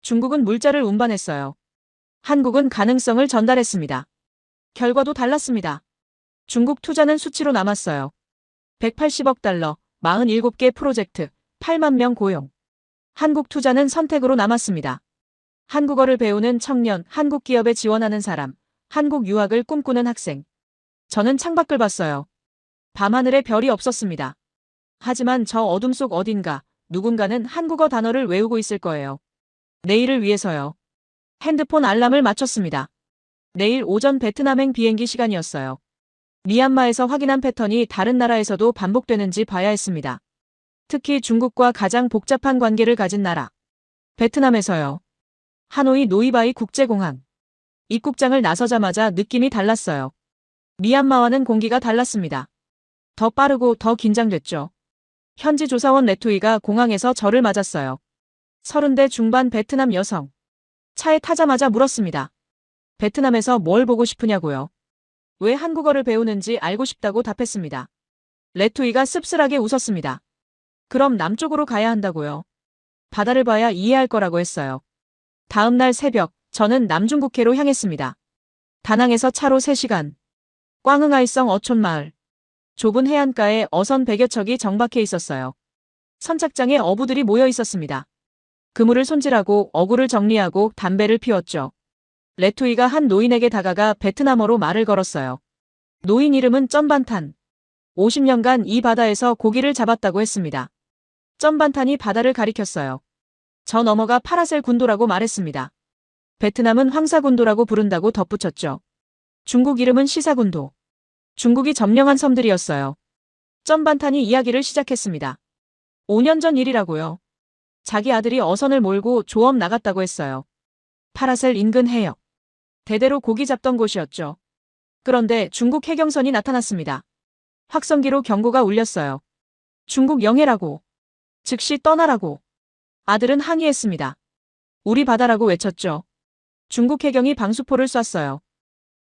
중국은 물자를 운반했어요. 한국은 가능성을 전달했습니다. 결과도 달랐습니다. 중국 투자는 수치로 남았어요. 180억 달러, 47개 프로젝트, 8만 명 고용. 한국 투자는 선택으로 남았습니다. 한국어를 배우는 청년, 한국 기업에 지원하는 사람, 한국 유학을 꿈꾸는 학생. 저는 창밖을 봤어요. 밤하늘에 별이 없었습니다. 하지만 저 어둠 속 어딘가 누군가는 한국어 단어를 외우고 있을 거예요. 내일을 위해서요. 핸드폰 알람을 맞췄습니다. 내일 오전 베트남행 비행기 시간이었어요. 미얀마에서 확인한 패턴이 다른 나라에서도 반복되는지 봐야 했습니다. 특히 중국과 가장 복잡한 관계를 가진 나라. 베트남에서요. 하노이 노이바이 국제공항. 입국장을 나서자마자 느낌이 달랐어요. 미얀마와는 공기가 달랐습니다. 더 빠르고 더 긴장됐죠. 현지 조사원 레토이가 공항에서 저를 맞았어요. 30대 중반 베트남 여성. 차에 타자마자 물었습니다. 베트남에서 뭘 보고 싶으냐고요. 왜 한국어를 배우는지 알고 싶다고 답했습니다. 레토이가 씁쓸하게 웃었습니다. 그럼 남쪽으로 가야 한다고요. 바다를 봐야 이해할 거라고 했어요. 다음 날 새벽, 저는 남중국해로 향했습니다. 다낭에서 차로 3시간. 꽝흥아이성 어촌마을. 좁은 해안가에 어선 100여 척이 정박해 있었어요. 선착장에 어부들이 모여 있었습니다. 그물을 손질하고 어구를 정리하고 담배를 피웠죠. 레토이가 한 노인에게 다가가 베트남어로 말을 걸었어요. 노인 이름은 점반탄. 50년간 이 바다에서 고기를 잡았다고 했습니다. 점반탄이 바다를 가리켰어요. 저 너머가 파라셀 군도라고 말했습니다. 베트남은 황사군도라고 부른다고 덧붙였죠. 중국 이름은 시사군도. 중국이 점령한 섬들이었어요. 점반탄이 이야기를 시작했습니다. 5년 전 일이라고요. 자기 아들이 어선을 몰고 조업 나갔다고 했어요. 파라셀 인근 해역. 대대로 고기 잡던 곳이었죠. 그런데 중국 해경선이 나타났습니다. 확성기로 경고가 울렸어요. 중국 영해라고. 즉시 떠나라고. 아들은 항의했습니다. 우리 바다라고 외쳤죠. 중국 해경이 방수포를 쐈어요.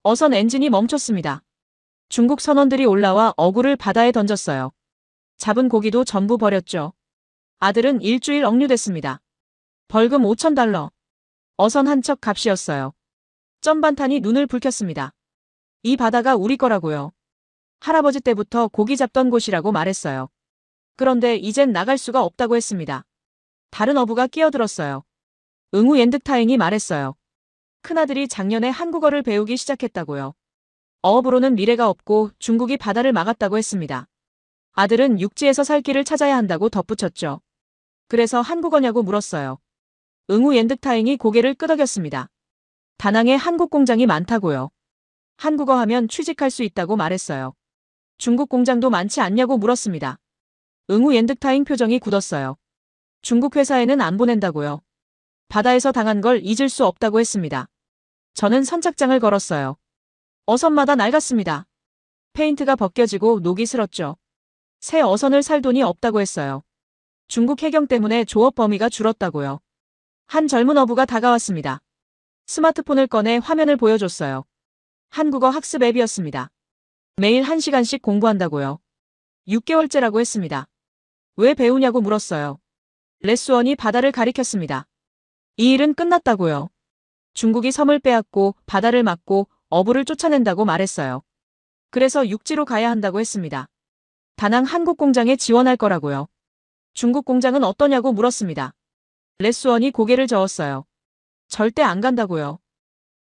어선 엔진이 멈췄습니다. 중국 선원들이 올라와 어구를 바다에 던졌어요. 잡은 고기도 전부 버렸죠. 아들은 일주일 억류됐습니다. 벌금 5,000달러. 어선 한 척 값이었어요. 점반탄이 눈을 붉혔습니다. 이 바다가 우리 거라고요. 할아버지 때부터 고기 잡던 곳이라고 말했어요. 그런데 이젠 나갈 수가 없다고 했습니다. 다른 어부가 끼어들었어요. 응우 옌득타잉이 말했어요. 큰아들이 작년에 한국어를 배우기 시작했다고요. 어업으로는 미래가 없고 중국이 바다를 막았다고 했습니다. 아들은 육지에서 살 길을 찾아야 한다고 덧붙였죠. 그래서 한국어냐고 물었어요. 응우 옌득타잉이 고개를 끄덕였습니다. 다낭에 한국 공장이 많다고요. 한국어 하면 취직할 수 있다고 말했어요. 중국 공장도 많지 않냐고 물었습니다. 응우 옌득타잉 표정이 굳었어요. 중국 회사에는 안 보낸다고요. 바다에서 당한 걸 잊을 수 없다고 했습니다. 저는 선착장을 걸었어요. 어선마다 낡았습니다. 페인트가 벗겨지고 녹이 슬었죠. 새 어선을 살 돈이 없다고 했어요. 중국 해경 때문에 조업 범위가 줄었다고요. 한 젊은 어부가 다가왔습니다. 스마트폰을 꺼내 화면을 보여줬어요. 한국어 학습 앱이었습니다. 매일 1시간씩 공부한다고요. 6개월째라고 했습니다. 왜 배우냐고 물었어요. 레스원이 바다를 가리켰습니다. 이 일은 끝났다고요. 중국이 섬을 빼앗고 바다를 막고 어부를 쫓아낸다고 말했어요. 그래서 육지로 가야 한다고 했습니다. 다낭 한국 공장에 지원할 거라고요. 중국 공장은 어떠냐고 물었습니다. 레스원이 고개를 저었어요. 절대 안 간다고요.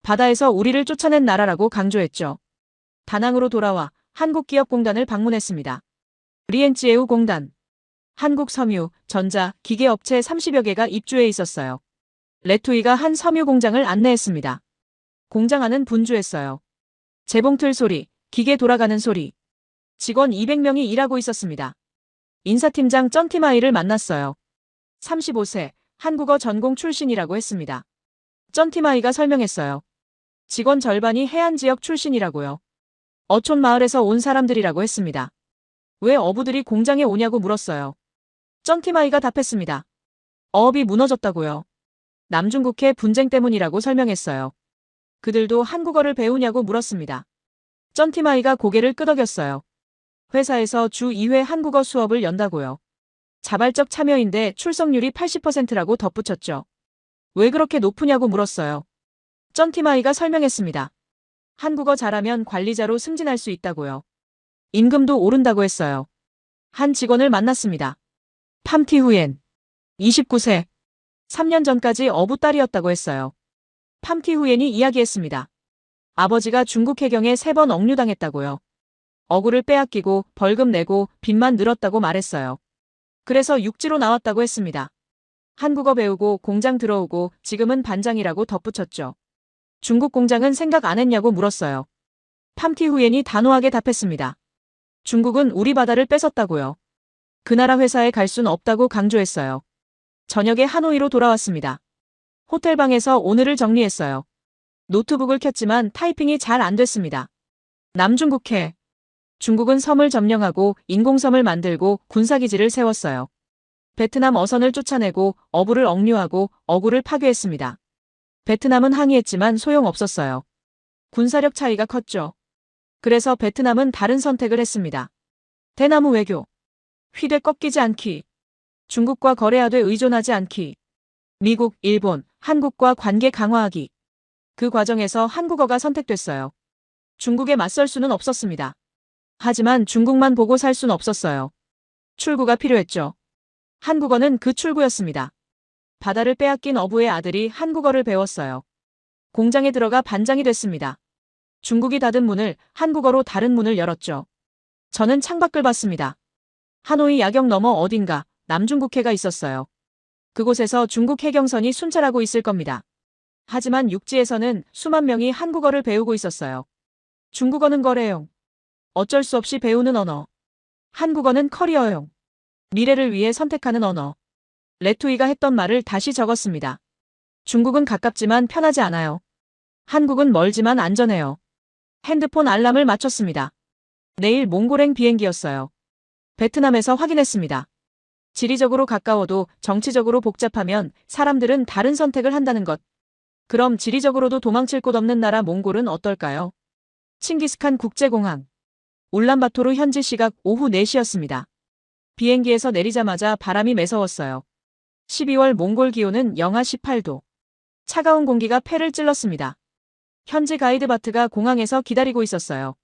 바다에서 우리를 쫓아낸 나라라고 강조했죠. 다낭으로 돌아와 한국기업공단을 방문했습니다. 리엔찌에우 공단, 한국 섬유, 전자, 기계업체 30여 개가 입주해 있었어요. 레투이가 한 섬유 공장을 안내했습니다. 공장 안은 분주했어요. 재봉틀 소리, 기계 돌아가는 소리. 직원 200명이 일하고 있었습니다. 인사팀장 쩐티마이를 만났어요. 35세, 한국어 전공 출신이라고 했습니다. 쩐티마이가 설명했어요. 직원 절반이 해안 지역 출신이라고요. 어촌 마을에서 온 사람들이라고 했습니다. 왜 어부들이 공장에 오냐고 물었어요. 쩐티마이가 답했습니다. 어업이 무너졌다고요. 남중국해 분쟁 때문이라고 설명했어요. 그들도 한국어를 배우냐고 물었습니다. 쩐티마이가 고개를 끄덕였어요. 회사에서 주 2회 한국어 수업을 연다고요. 자발적 참여인데 출석률이 80%라고 덧붙였죠. 왜 그렇게 높으냐고 물었어요. 쩐티마이가 설명했습니다. 한국어 잘하면 관리자로 승진할 수 있다고요. 임금도 오른다고 했어요. 한 직원을 만났습니다. 팜티후엔, 29세, 3년 전까지 어부 딸이었다고 했어요. 팜티후엔이 이야기했습니다. 아버지가 중국 해경에 3번 억류당했다고요. 어구를 빼앗기고 벌금 내고 빚만 늘었다고 말했어요. 그래서 육지로 나왔다고 했습니다. 한국어 배우고 공장 들어오고 지금은 반장이라고 덧붙였죠. 중국 공장은 생각 안 했냐고 물었어요. 팜티후엔이 단호하게 답했습니다. 중국은 우리 바다를 뺏었다고요. 그 나라 회사에 갈 순 없다고 강조했어요. 저녁에 하노이로 돌아왔습니다. 호텔방에서 오늘을 정리했어요. 노트북을 켰지만 타이핑이 잘 안 됐습니다. 남중국해. 중국은 섬을 점령하고 인공섬을 만들고 군사기지를 세웠어요. 베트남 어선을 쫓아내고 어부를 억류하고 어구를 파괴했습니다. 베트남은 항의했지만 소용없었어요. 군사력 차이가 컸죠. 그래서 베트남은 다른 선택을 했습니다. 대나무 외교. 휘대 꺾이지 않기. 중국과 거래하되 의존하지 않기. 미국, 일본, 한국과 관계 강화하기. 그 과정에서 한국어가 선택됐어요. 중국에 맞설 수는 없었습니다. 하지만 중국만 보고 살 순 없었어요. 출구가 필요했죠. 한국어는 그 출구였습니다. 바다를 빼앗긴 어부의 아들이 한국어를 배웠어요. 공장에 들어가 반장이 됐습니다. 중국이 닫은 문을 한국어로 다른 문을 열었죠. 저는 창밖을 봤습니다. 하노이 야경 너머 어딘가 남중국해가 있었어요. 그곳에서 중국 해경선이 순찰하고 있을 겁니다. 하지만 육지에서는 수만 명이 한국어를 배우고 있었어요. 중국어는 거래용. 어쩔 수 없이 배우는 언어. 한국어는 커리어용. 미래를 위해 선택하는 언어. 레투이가 했던 말을 다시 적었습니다. 중국은 가깝지만 편하지 않아요. 한국은 멀지만 안전해요. 핸드폰 알람을 맞췄습니다. 내일 몽골행 비행기였어요. 베트남에서 확인했습니다. 지리적으로 가까워도 정치적으로 복잡하면 사람들은 다른 선택을 한다는 것. 그럼 지리적으로도 도망칠 곳 없는 나라 몽골은 어떨까요? 칭기스칸 국제공항. 울란바토르 현지 시각 오후 4시였습니다. 비행기에서 내리자마자 바람이 매서웠어요. 12월 몽골 기온은 영하 18도. 차가운 공기가 폐를 찔렀습니다. 현지 가이드바트가 공항에서 기다리고 있었어요.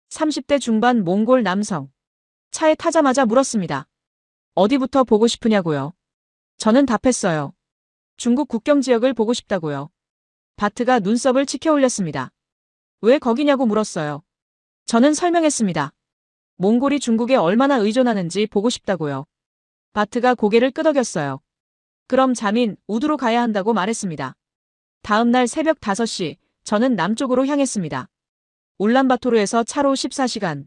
30대 중반 몽골 남성. 차에 타자마자 물었습니다. 어디부터 보고 싶으냐고요. 저는 답했어요. 중국 국경 지역을 보고 싶다고요. 바트가 눈썹을 치켜 올렸습니다. 왜 거기냐고 물었어요. 저는 설명했습니다. 몽골이 중국에 얼마나 의존하는지 보고 싶다고요. 바트가 고개를 끄덕였어요. 그럼 자민, 우두로 가야 한다고 말했습니다. 다음 날 새벽 5시, 저는 남쪽으로 향했습니다. 울란바토르에서 차로 14시간.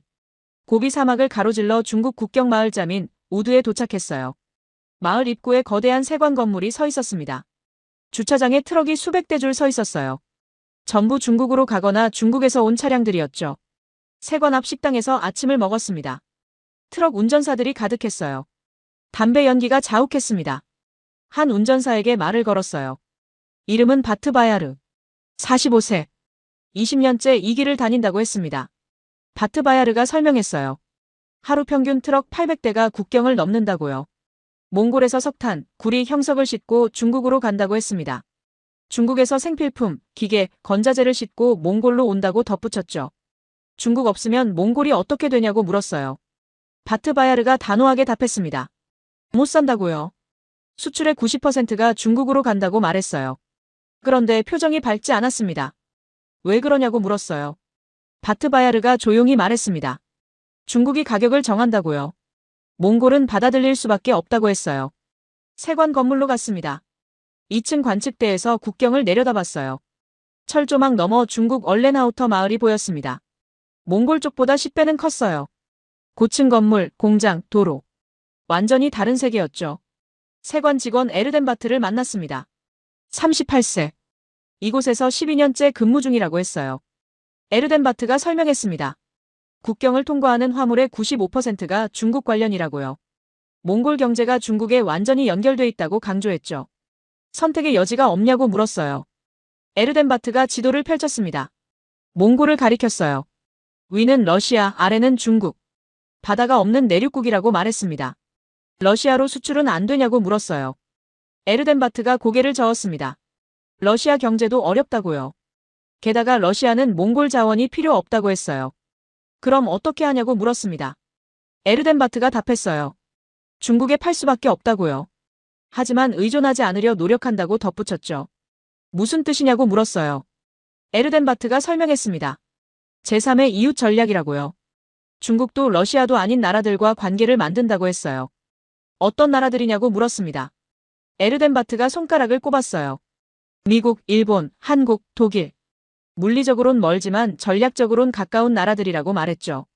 고비 사막을 가로질러 중국 국경 마을 자민, 우두에 도착했어요. 마을 입구에 거대한 세관 건물이 서 있었습니다. 주차장에 트럭이 수백 대 줄 서 있었어요. 전부 중국으로 가거나 중국에서 온 차량들이었죠. 세관 앞 식당에서 아침을 먹었습니다. 트럭 운전사들이 가득했어요. 담배 연기가 자욱했습니다. 한 운전사에게 말을 걸었어요. 이름은 바트 바야르. 45세. 20년째 이 길을 다닌다고 했습니다. 바트 바야르가 설명했어요. 하루 평균 트럭 800대가 국경을 넘는다고요. 몽골에서 석탄, 구리, 형석을 싣고 중국으로 간다고 했습니다. 중국에서 생필품, 기계, 건자재를 싣고 몽골로 온다고 덧붙였죠. 중국 없으면 몽골이 어떻게 되냐고 물었어요. 바트바야르가 단호하게 답했습니다. 못 산다고요. 수출의 90%가 중국으로 간다고 말했어요. 그런데 표정이 밝지 않았습니다. 왜 그러냐고 물었어요. 바트바야르가 조용히 말했습니다. 중국이 가격을 정한다고요. 몽골은 받아들일 수밖에 없다고 했어요. 세관 건물로 갔습니다. 2층 관측대에서 국경을 내려다봤어요. 철조망 너머 중국 얼렌하우터 마을이 보였습니다. 몽골 쪽보다 10배는 컸어요. 고층 건물, 공장, 도로. 완전히 다른 세계였죠. 세관 직원 에르덴바트를 만났습니다. 38세. 이곳에서 12년째 근무 중이라고 했어요. 에르덴바트가 설명했습니다. 국경을 통과하는 화물의 95%가 중국 관련이라고요. 몽골 경제가 중국에 완전히 연결돼 있다고 강조했죠. 선택의 여지가 없냐고 물었어요. 에르덴바트가 지도를 펼쳤습니다. 몽골을 가리켰어요. 위는 러시아, 아래는 중국. 바다가 없는 내륙국이라고 말했습니다. 러시아로 수출은 안 되냐고 물었어요. 에르덴바트가 고개를 저었습니다. 러시아 경제도 어렵다고요. 게다가 러시아는 몽골 자원이 필요 없다고 했어요. 그럼 어떻게 하냐고 물었습니다. 에르덴바트가 답했어요. 중국에 팔 수밖에 없다고요. 하지만 의존하지 않으려 노력한다고 덧붙였죠. 무슨 뜻이냐고 물었어요. 에르덴바트가 설명했습니다. 제3의 이웃 전략이라고요. 중국도 러시아도 아닌 나라들과 관계를 만든다고 했어요. 어떤 나라들이냐고 물었습니다. 에르덴바트가 손가락을 꼽았어요. 미국, 일본, 한국, 독일. 물리적으론 멀지만 전략적으론 가까운 나라들이라고 말했죠.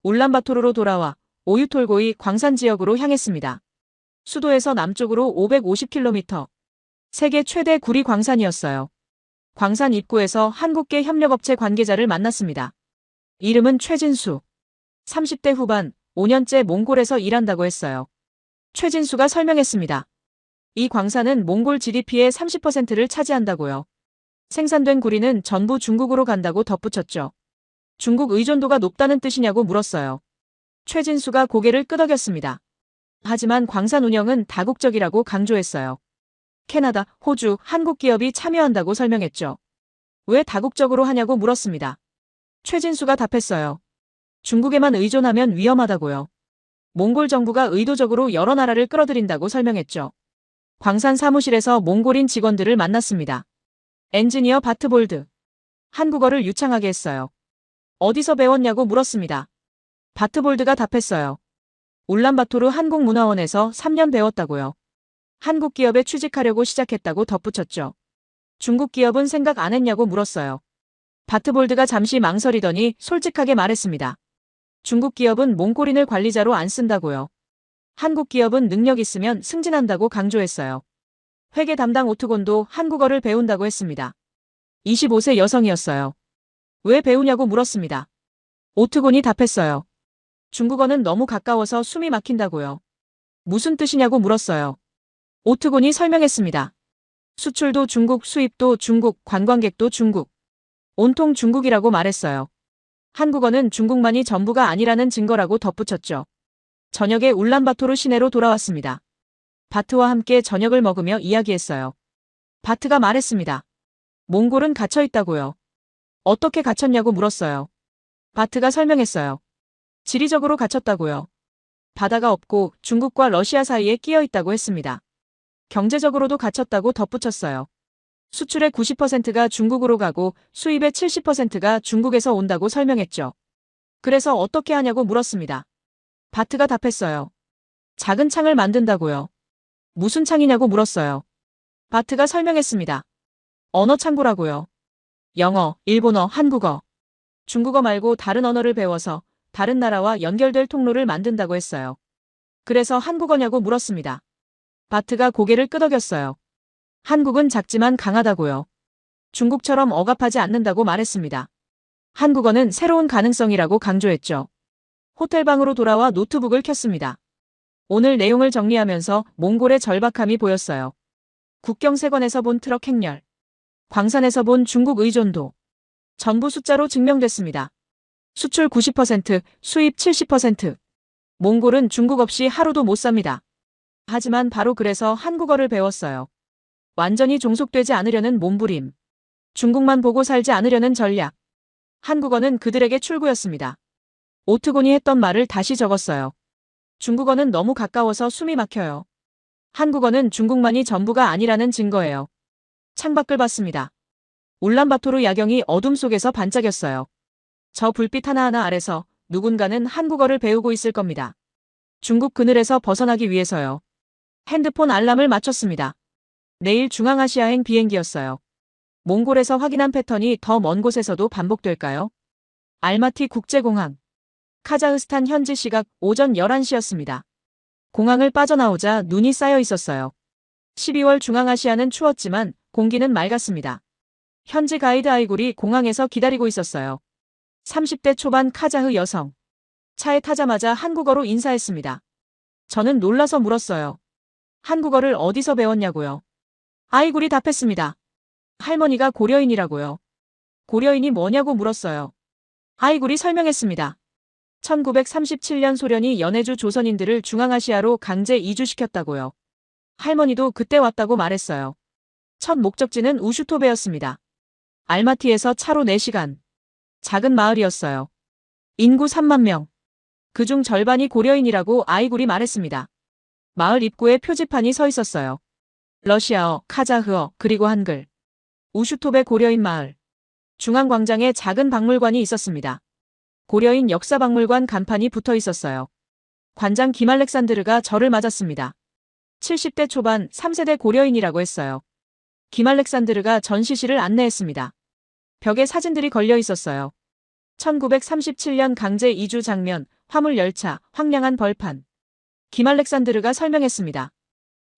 울란바토르로 돌아와 오유톨고이 광산 지역으로 향했습니다. 수도에서 남쪽으로 550km. 세계 최대 구리 광산이었어요. 광산 입구에서 한국계 협력업체 관계자를 만났습니다. 이름은 최진수. 30대 후반, 5년째 몽골에서 일한다고 했어요. 최진수가 설명했습니다. 이 광산은 몽골 GDP의 30%를 차지한다고요. 생산된 구리는 전부 중국으로 간다고 덧붙였죠. 중국 의존도가 높다는 뜻이냐고 물었어요. 최진수가 고개를 끄덕였습니다. 하지만 광산 운영은 다국적이라고 강조했어요. 캐나다, 호주, 한국 기업이 참여한다고 설명했죠. 왜 다국적으로 하냐고 물었습니다. 최진수가 답했어요. 중국에만 의존하면 위험하다고요. 몽골 정부가 의도적으로 여러 나라를 끌어들인다고 설명했죠. 광산 사무실에서 몽골인 직원들을 만났습니다. 엔지니어 바트볼드. 한국어를 유창하게 했어요. 어디서 배웠냐고 물었습니다. 바트볼드가 답했어요. 울란바토르 한국문화원에서 3년 배웠다고요. 한국 기업에 취직하려고 시작했다고 덧붙였죠. 중국 기업은 생각 안 했냐고 물었어요. 바트볼드가 잠시 망설이더니 솔직하게 말했습니다. 중국 기업은 몽골인을 관리자로 안 쓴다고요. 한국 기업은 능력 있으면 승진한다고 강조했어요. 회계 담당 오트곤도 한국어를 배운다고 했습니다. 25세 여성이었어요. 왜 배우냐고 물었습니다. 오트곤이 답했어요. 중국어는 너무 가까워서 숨이 막힌다고요. 무슨 뜻이냐고 물었어요. 오트곤이 설명했습니다. 수출도 중국, 수입도 중국, 관광객도 중국. 온통 중국이라고 말했어요. 한국어는 중국만이 전부가 아니라는 증거라고 덧붙였죠. 저녁에 울란바토르 시내로 돌아왔습니다. 바트와 함께 저녁을 먹으며 이야기했어요. 바트가 말했습니다. 몽골은 갇혀 있다고요. 어떻게 갇혔냐고 물었어요. 바트가 설명했어요. 지리적으로 갇혔다고요. 바다가 없고 중국과 러시아 사이에 끼어 있다고 했습니다. 경제적으로도 갇혔다고 덧붙였어요. 수출의 90%가 중국으로 가고 수입의 70%가 중국에서 온다고 설명했죠. 그래서 어떻게 하냐고 물었습니다. 바트가 답했어요. 작은 창을 만든다고요. 무슨 창이냐고 물었어요. 바트가 설명했습니다. 언어 창고라고요. 영어, 일본어, 한국어. 중국어 말고 다른 언어를 배워서 다른 나라와 연결될 통로를 만든다고 했어요. 그래서 한국어냐고 물었습니다. 바트가 고개를 끄덕였어요. 한국은 작지만 강하다고요. 중국처럼 억압하지 않는다고 말했습니다. 한국어는 새로운 가능성이라고 강조했죠. 호텔방으로 돌아와 노트북을 켰습니다. 오늘 내용을 정리하면서 몽골의 절박함이 보였어요. 국경세관에서 본 트럭 행렬. 광산에서 본 중국 의존도. 전부 숫자로 증명됐습니다. 수출 90%, 수입 70%. 몽골은 중국 없이 하루도 못 삽니다. 하지만 바로 그래서 한국어를 배웠어요. 완전히 종속되지 않으려는 몸부림. 중국만 보고 살지 않으려는 전략. 한국어는 그들에게 출구였습니다. 오트곤이 했던 말을 다시 적었어요. 중국어는 너무 가까워서 숨이 막혀요. 한국어는 중국만이 전부가 아니라는 증거예요. 창밖을 봤습니다. 울란바토르 야경이 어둠 속에서 반짝였어요. 저 불빛 하나하나 아래서 누군가는 한국어를 배우고 있을 겁니다. 중국 그늘에서 벗어나기 위해서요. 핸드폰 알람을 맞췄습니다. 내일 중앙아시아행 비행기였어요. 몽골에서 확인한 패턴이 더 먼 곳에서도 반복될까요? 알마티 국제공항. 카자흐스탄 현지 시각 오전 11시였습니다. 공항을 빠져나오자 눈이 쌓여 있었어요. 12월 중앙아시아는 추웠지만 공기는 맑았습니다. 현지 가이드 아이굴이 공항에서 기다리고 있었어요. 30대 초반 카자흐 여성. 차에 타자마자 한국어로 인사했습니다. 저는 놀라서 물었어요. 한국어를 어디서 배웠냐고요? 아이굴이 답했습니다. 할머니가 고려인이라고요. 고려인이 뭐냐고 물었어요. 아이굴이 설명했습니다. 1937년 소련이 연해주 조선인들을 중앙아시아로 강제 이주시켰다고요. 할머니도 그때 왔다고 말했어요. 첫 목적지는 우슈토베였습니다. 알마티에서 차로 4시간. 작은 마을이었어요. 인구 3만 명. 그중 절반이 고려인이라고 아이굴이 말했습니다. 마을 입구에 표지판이 서 있었어요. 러시아어, 카자흐어, 그리고 한글. 우슈토베 고려인 마을. 중앙광장에 작은 박물관이 있었습니다. 고려인 역사박물관 간판이 붙어 있었어요. 관장 김알렉산드르가 저를 맞았습니다. 70대 초반 3세대 고려인이라고 했어요. 김알렉산드르가 전시실을 안내했습니다. 벽에 사진들이 걸려 있었어요. 1937년 강제 이주 장면, 화물열차, 황량한 벌판. 김알렉산드르가 설명했습니다.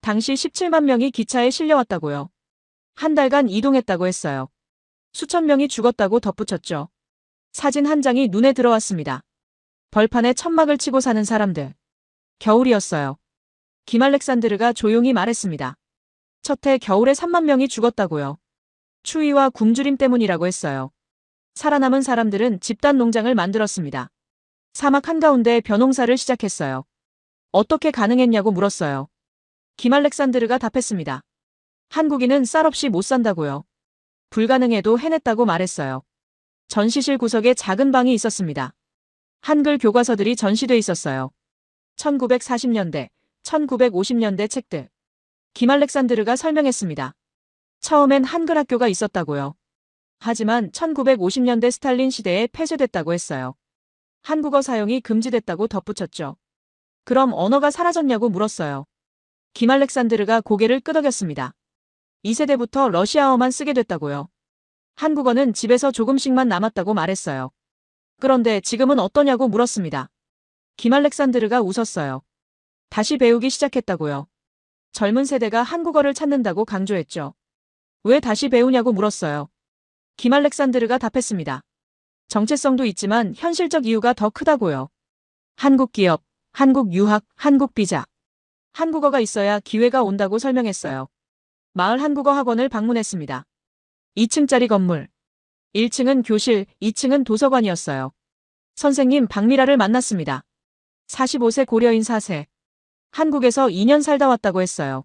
당시 17만 명이 기차에 실려왔다고요. 한 달간 이동했다고 했어요. 수천 명이 죽었다고 덧붙였죠. 사진 한 장이 눈에 들어왔습니다. 벌판에 천막을 치고 사는 사람들. 겨울이었어요. 김알렉산드르가 조용히 말했습니다. 첫 해 겨울에 3만 명이 죽었다고요. 추위와 굶주림 때문이라고 했어요. 살아남은 사람들은 집단 농장을 만들었습니다. 사막 한가운데 벼농사를 시작했어요. 어떻게 가능했냐고 물었어요. 김알렉산드르가 답했습니다. 한국인은 쌀 없이 못 산다고요. 불가능해도 해냈다고 말했어요. 전시실 구석에 작은 방이 있었습니다. 한글 교과서들이 전시돼 있었어요. 1940년대, 1950년대 책들. 김알렉산드르가 설명했습니다. 처음엔 한글 학교가 있었다고요. 하지만 1950년대 스탈린 시대에 폐쇄됐다고 했어요. 한국어 사용이 금지됐다고 덧붙였죠. 그럼 언어가 사라졌냐고 물었어요. 김알렉산드르가 고개를 끄덕였습니다. 2세대부터 러시아어만 쓰게 됐다고요. 한국어는 집에서 조금씩만 남았다고 말했어요. 그런데 지금은 어떠냐고 물었습니다. 김알렉산드르가 웃었어요. 다시 배우기 시작했다고요. 젊은 세대가 한국어를 찾는다고 강조했죠. 왜 다시 배우냐고 물었어요. 김알렉산드르가 답했습니다. 정체성도 있지만 현실적 이유가 더 크다고요. 한국 기업, 한국 유학, 한국 비자. 한국어가 있어야 기회가 온다고 설명했어요. 마을 한국어 학원을 방문했습니다. 2층짜리 건물. 1층은 교실, 2층은 도서관이었어요. 선생님 박미라를 만났습니다. 45세 고려인 4세. 한국에서 2년 살다 왔다고 했어요.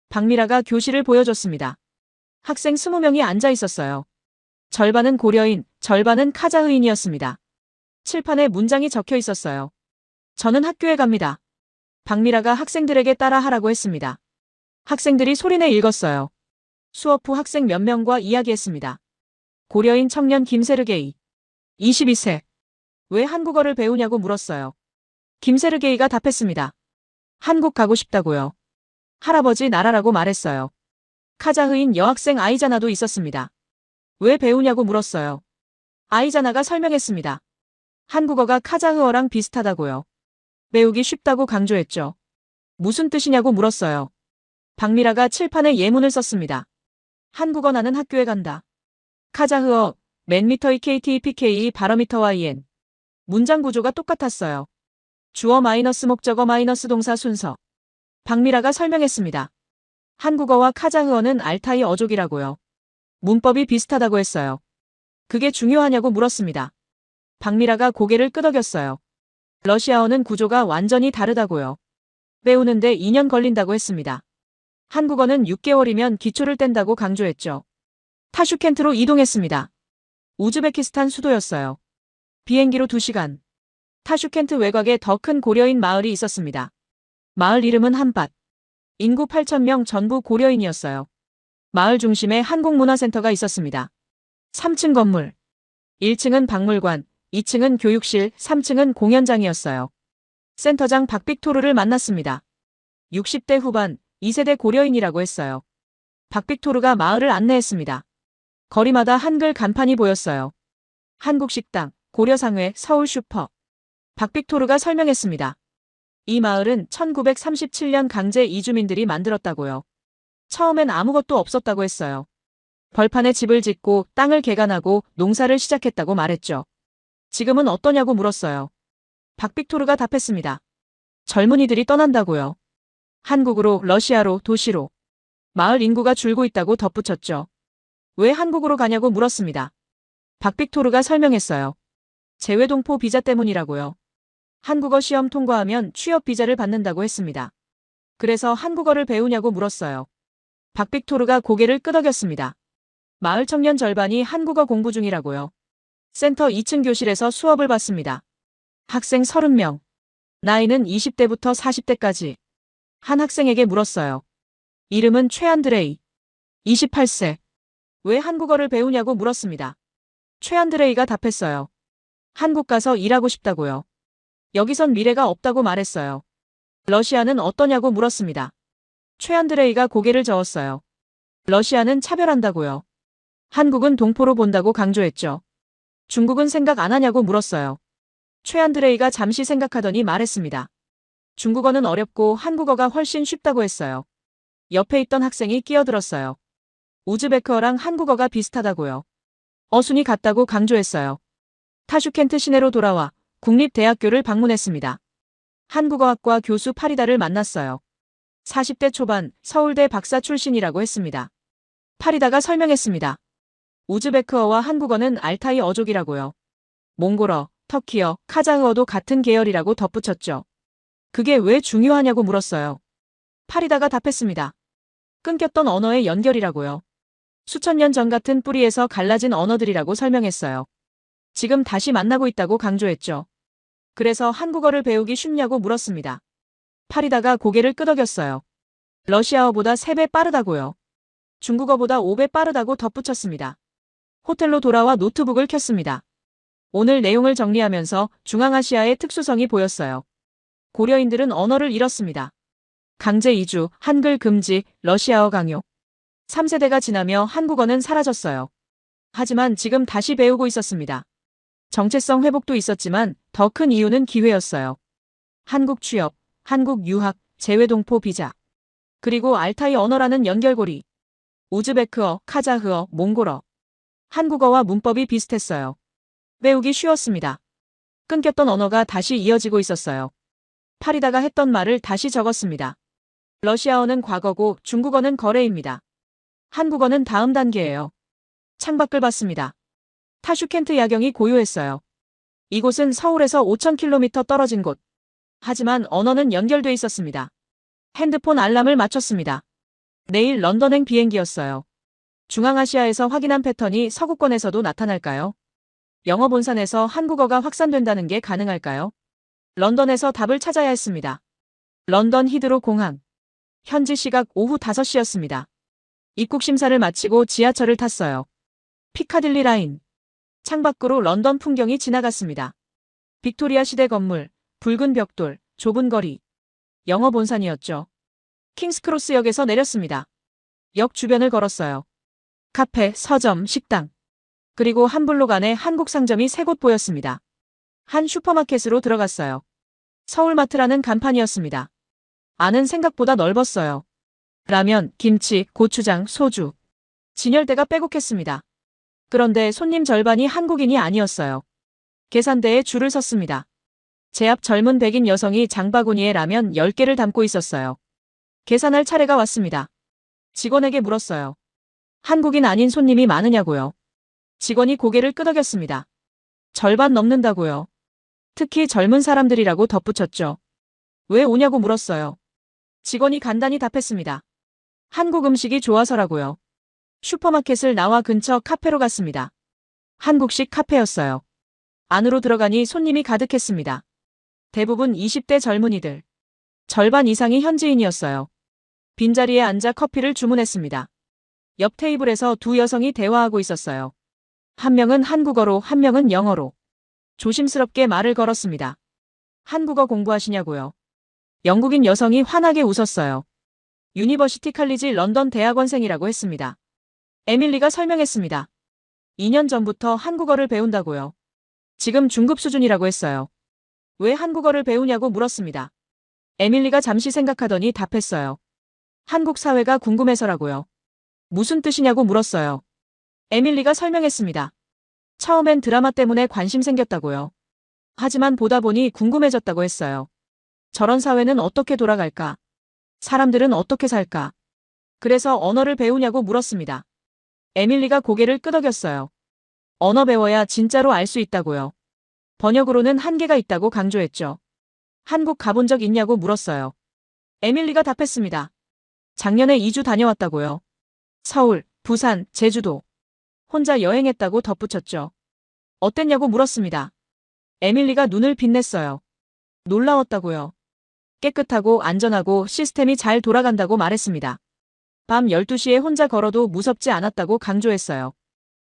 박미라가 교실을 보여줬습니다. 학생 20명이 앉아 있었어요. 절반은 고려인, 절반은 카자흐인이었습니다. 칠판에 문장이 적혀 있었어요. 저는 학교에 갑니다. 박미라가 학생들에게 따라하라고 했습니다. 학생들이 소리내 읽었어요. 수업 후 학생 몇 명과 이야기했습니다. 고려인 청년 김세르게이. 22세. 왜 한국어를 배우냐고 물었어요. 김세르게이가 답했습니다. 한국 가고 싶다고요. 할아버지 나라라고 말했어요. 카자흐인 여학생 아이자나도 있었습니다. 왜 배우냐고 물었어요. 아이자나가 설명했습니다. 한국어가 카자흐어랑 비슷하다고요. 배우기 쉽다고 강조했죠. 무슨 뜻이냐고 물었어요. 박미라가 칠판에 예문을 썼습니다. 한국어 나는 학교에 간다. 카자흐어, 맨미터이 KTPK 바로미터와 IN. 문장 구조가 똑같았어요. 주어 마이너스 목적어 마이너스 동사 순서. 박미라가 설명했습니다. 한국어와 카자흐어는 알타이 어족이라고요. 문법이 비슷하다고 했어요. 그게 중요하냐고 물었습니다. 박미라가 고개를 끄덕였어요. 러시아어는 구조가 완전히 다르다고요. 배우는데 2년 걸린다고 했습니다. 한국어는 6개월이면 기초를 뗀다고 강조했죠. 타슈켄트로 이동했습니다. 우즈베키스탄 수도였어요. 비행기로 2시간. 타슈켄트 외곽에 더 큰 고려인 마을이 있었습니다. 마을 이름은 한밭. 인구 8,000명 전부 고려인이었어요. 마을 중심에 한국문화센터가 있었습니다. 3층 건물. 1층은 박물관, 2층은 교육실, 3층은 공연장이었어요. 센터장 박빅토르를 만났습니다. 60대 후반, 2세대 고려인이라고 했어요. 박빅토르가 마을을 안내했습니다. 거리마다 한글 간판이 보였어요. 한국식당, 고려상회, 서울슈퍼. 박빅토르가 설명했습니다. 이 마을은 1937년 강제 이주민들이 만들었다고요. 처음엔 아무것도 없었다고 했어요. 벌판에 집을 짓고 땅을 개간하고 농사를 시작했다고 말했죠. 지금은 어떠냐고 물었어요. 박빅토르가 답했습니다. 젊은이들이 떠난다고요. 한국으로, 러시아로, 도시로. 마을 인구가 줄고 있다고 덧붙였죠. 왜 한국으로 가냐고 물었습니다. 박빅토르가 설명했어요. 재외동포 비자 때문이라고요. 한국어 시험 통과하면 취업 비자를 받는다고 했습니다. 그래서 한국어를 배우냐고 물었어요. 박빅토르가 고개를 끄덕였습니다. 마을 청년 절반이 한국어 공부 중이라고요. 센터 2층 교실에서 수업을 받습니다. 학생 30명. 나이는 20대부터 40대까지. 한 학생에게 물었어요. 이름은 최안드레이. 28세. 왜 한국어를 배우냐고 물었습니다. 최안드레이가 답했어요. 한국 가서 일하고 싶다고요. 여기선 미래가 없다고 말했어요. 러시아는 어떠냐고 물었습니다. 최안드레이가 고개를 저었어요. 러시아는 차별한다고요. 한국은 동포로 본다고 강조했죠. 중국은 생각 안 하냐고 물었어요. 최안드레이가 잠시 생각하더니 말했습니다. 중국어는 어렵고 한국어가 훨씬 쉽다고 했어요. 옆에 있던 학생이 끼어들었어요. 우즈베크어랑 한국어가 비슷하다고요. 어순이 같다고 강조했어요. 타슈켄트 시내로 돌아와 국립대학교를 방문했습니다. 한국어학과 교수 파리다를 만났어요. 40대 초반 서울대 박사 출신이라고 했습니다. 파리다가 설명했습니다. 우즈베크어와 한국어는 알타이 어족이라고요. 몽골어, 터키어, 카자흐어도 같은 계열이라고 덧붙였죠. 그게 왜 중요하냐고 물었어요. 파리다가 답했습니다. 끊겼던 언어의 연결이라고요. 수천 년 전 같은 뿌리에서 갈라진 언어들이라고 설명했어요. 지금 다시 만나고 있다고 강조했죠. 그래서 한국어를 배우기 쉽냐고 물었습니다. 파리다가 고개를 끄덕였어요. 러시아어보다 3배 빠르다고요. 중국어보다 5배 빠르다고 덧붙였습니다. 호텔로 돌아와 노트북을 켰습니다. 오늘 내용을 정리하면서 중앙아시아의 특수성이 보였어요. 고려인들은 언어를 잃었습니다. 강제 이주, 한글 금지, 러시아어 강요. 3세대가 지나며 한국어는 사라졌어요. 하지만 지금 다시 배우고 있었습니다. 정체성 회복도 있었지만 더 큰 이유는 기회였어요. 한국 취업, 한국 유학, 재외동포 비자. 그리고 알타이 언어라는 연결고리. 우즈베크어, 카자흐어, 몽골어. 한국어와 문법이 비슷했어요. 배우기 쉬웠습니다. 끊겼던 언어가 다시 이어지고 있었어요. 파리다가 했던 말을 다시 적었습니다. 러시아어는 과거고 중국어는 거래입니다. 한국어는 다음 단계예요. 창밖을 봤습니다. 타슈켄트 야경이 고요했어요. 이곳은 서울에서 5,000km 떨어진 곳. 하지만 언어는 연결돼 있었습니다. 핸드폰 알람을 맞췄습니다. 내일 런던행 비행기였어요. 중앙아시아에서 확인한 패턴이 서구권에서도 나타날까요? 영어 본산에서 한국어가 확산된다는 게 가능할까요? 런던에서 답을 찾아야 했습니다. 런던 히드로 공항. 현지 시각 오후 5시였습니다. 입국 심사를 마치고 지하철을 탔어요. 피카딜리 라인. 창밖으로 런던 풍경이 지나갔습니다. 빅토리아 시대 건물, 붉은 벽돌, 좁은 거리. 영어 본산이었죠. 킹스크로스역에서 내렸습니다. 역 주변을 걸었어요. 카페, 서점, 식당. 그리고 한 블록 안에 한국 상점이 3곳 보였습니다. 한 슈퍼마켓으로 들어갔어요. 서울마트라는 간판이었습니다. 안은 생각보다 넓었어요. 라면, 김치, 고추장, 소주. 진열대가 빼곡했습니다. 그런데 손님 절반이 한국인이 아니었어요. 계산대에 줄을 섰습니다. 제 앞 젊은 백인 여성이 장바구니에 라면 10개를 담고 있었어요. 계산할 차례가 왔습니다. 직원에게 물었어요. 한국인 아닌 손님이 많으냐고요. 직원이 고개를 끄덕였습니다. 절반 넘는다고요. 특히 젊은 사람들이라고 덧붙였죠. 왜 오냐고 물었어요. 직원이 간단히 답했습니다. 한국 음식이 좋아서라고요. 슈퍼마켓을 나와 근처 카페로 갔습니다. 한국식 카페였어요. 안으로 들어가니 손님이 가득했습니다. 대부분 20대 젊은이들. 절반 이상이 현지인이었어요. 빈자리에 앉아 커피를 주문했습니다. 옆 테이블에서 두 여성이 대화하고 있었어요. 한 명은 한국어로, 한 명은 영어로. 조심스럽게 말을 걸었습니다. 한국어 공부하시냐고요. 영국인 여성이 환하게 웃었어요. 유니버시티 칼리지 런던 대학원생이라고 했습니다. 에밀리가 설명했습니다. 2년 전부터 한국어를 배운다고요. 지금 중급 수준이라고 했어요. 왜 한국어를 배우냐고 물었습니다. 에밀리가 잠시 생각하더니 답했어요. 한국 사회가 궁금해서라고요. 무슨 뜻이냐고 물었어요. 에밀리가 설명했습니다. 처음엔 드라마 때문에 관심 생겼다고요. 하지만 보다 보니 궁금해졌다고 했어요. 저런 사회는 어떻게 돌아갈까? 사람들은 어떻게 살까? 그래서 언어를 배우냐고 물었습니다. 에밀리가 고개를 끄덕였어요. 언어 배워야 진짜로 알 수 있다고요. 번역으로는 한계가 있다고 강조했죠. 한국 가본 적 있냐고 물었어요. 에밀리가 답했습니다. 작년에 2주 다녀왔다고요. 서울, 부산, 제주도. 혼자 여행했다고 덧붙였죠. 어땠냐고 물었습니다. 에밀리가 눈을 빛냈어요. 놀라웠다고요. 깨끗하고 안전하고 시스템이 잘 돌아간다고 말했습니다. 밤 12시에 혼자 걸어도 무섭지 않았다고 강조했어요.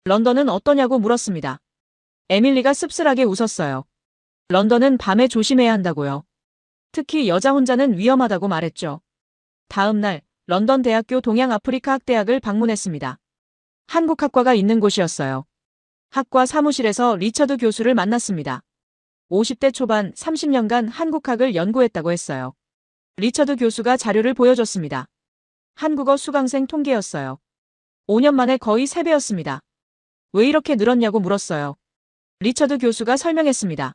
런던은 어떠냐고 물었습니다. 에밀리가 씁쓸하게 웃었어요. 런던은 밤에 조심해야 한다고요. 특히 여자 혼자는 위험하다고 말했죠. 다음 날 런던 대학교 동양아프리카 학대학을 방문했습니다. 한국학과가 있는 곳이었어요. 학과 사무실에서 리처드 교수를 만났습니다. 50대 초반 30년간 한국학을 연구했다고 했어요. 리처드 교수가 자료를 보여줬습니다. 한국어 수강생 통계였어요. 5년 만에 거의 3배였습니다. 왜 이렇게 늘었냐고 물었어요. 리처드 교수가 설명했습니다.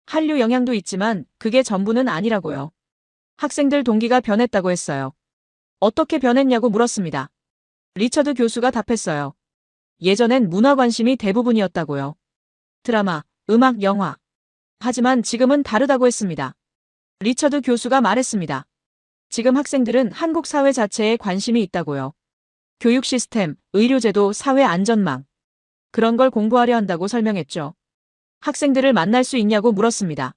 한류 영향도 있지만 그게 전부는 아니라고요. 학생들 동기가 변했다고 했어요. 어떻게 변했냐고 물었습니다. 리처드 교수가 답했어요. 예전엔 문화 관심이 대부분이었다고요. 드라마, 음악, 영화. 하지만 지금은 다르다고 했습니다. 리처드 교수가 말했습니다. 지금 학생들은 한국 사회 자체에 관심이 있다고요. 교육 시스템, 의료제도, 사회 안전망. 그런 걸 공부하려 한다고 설명했죠. 학생들을 만날 수 있냐고 물었습니다.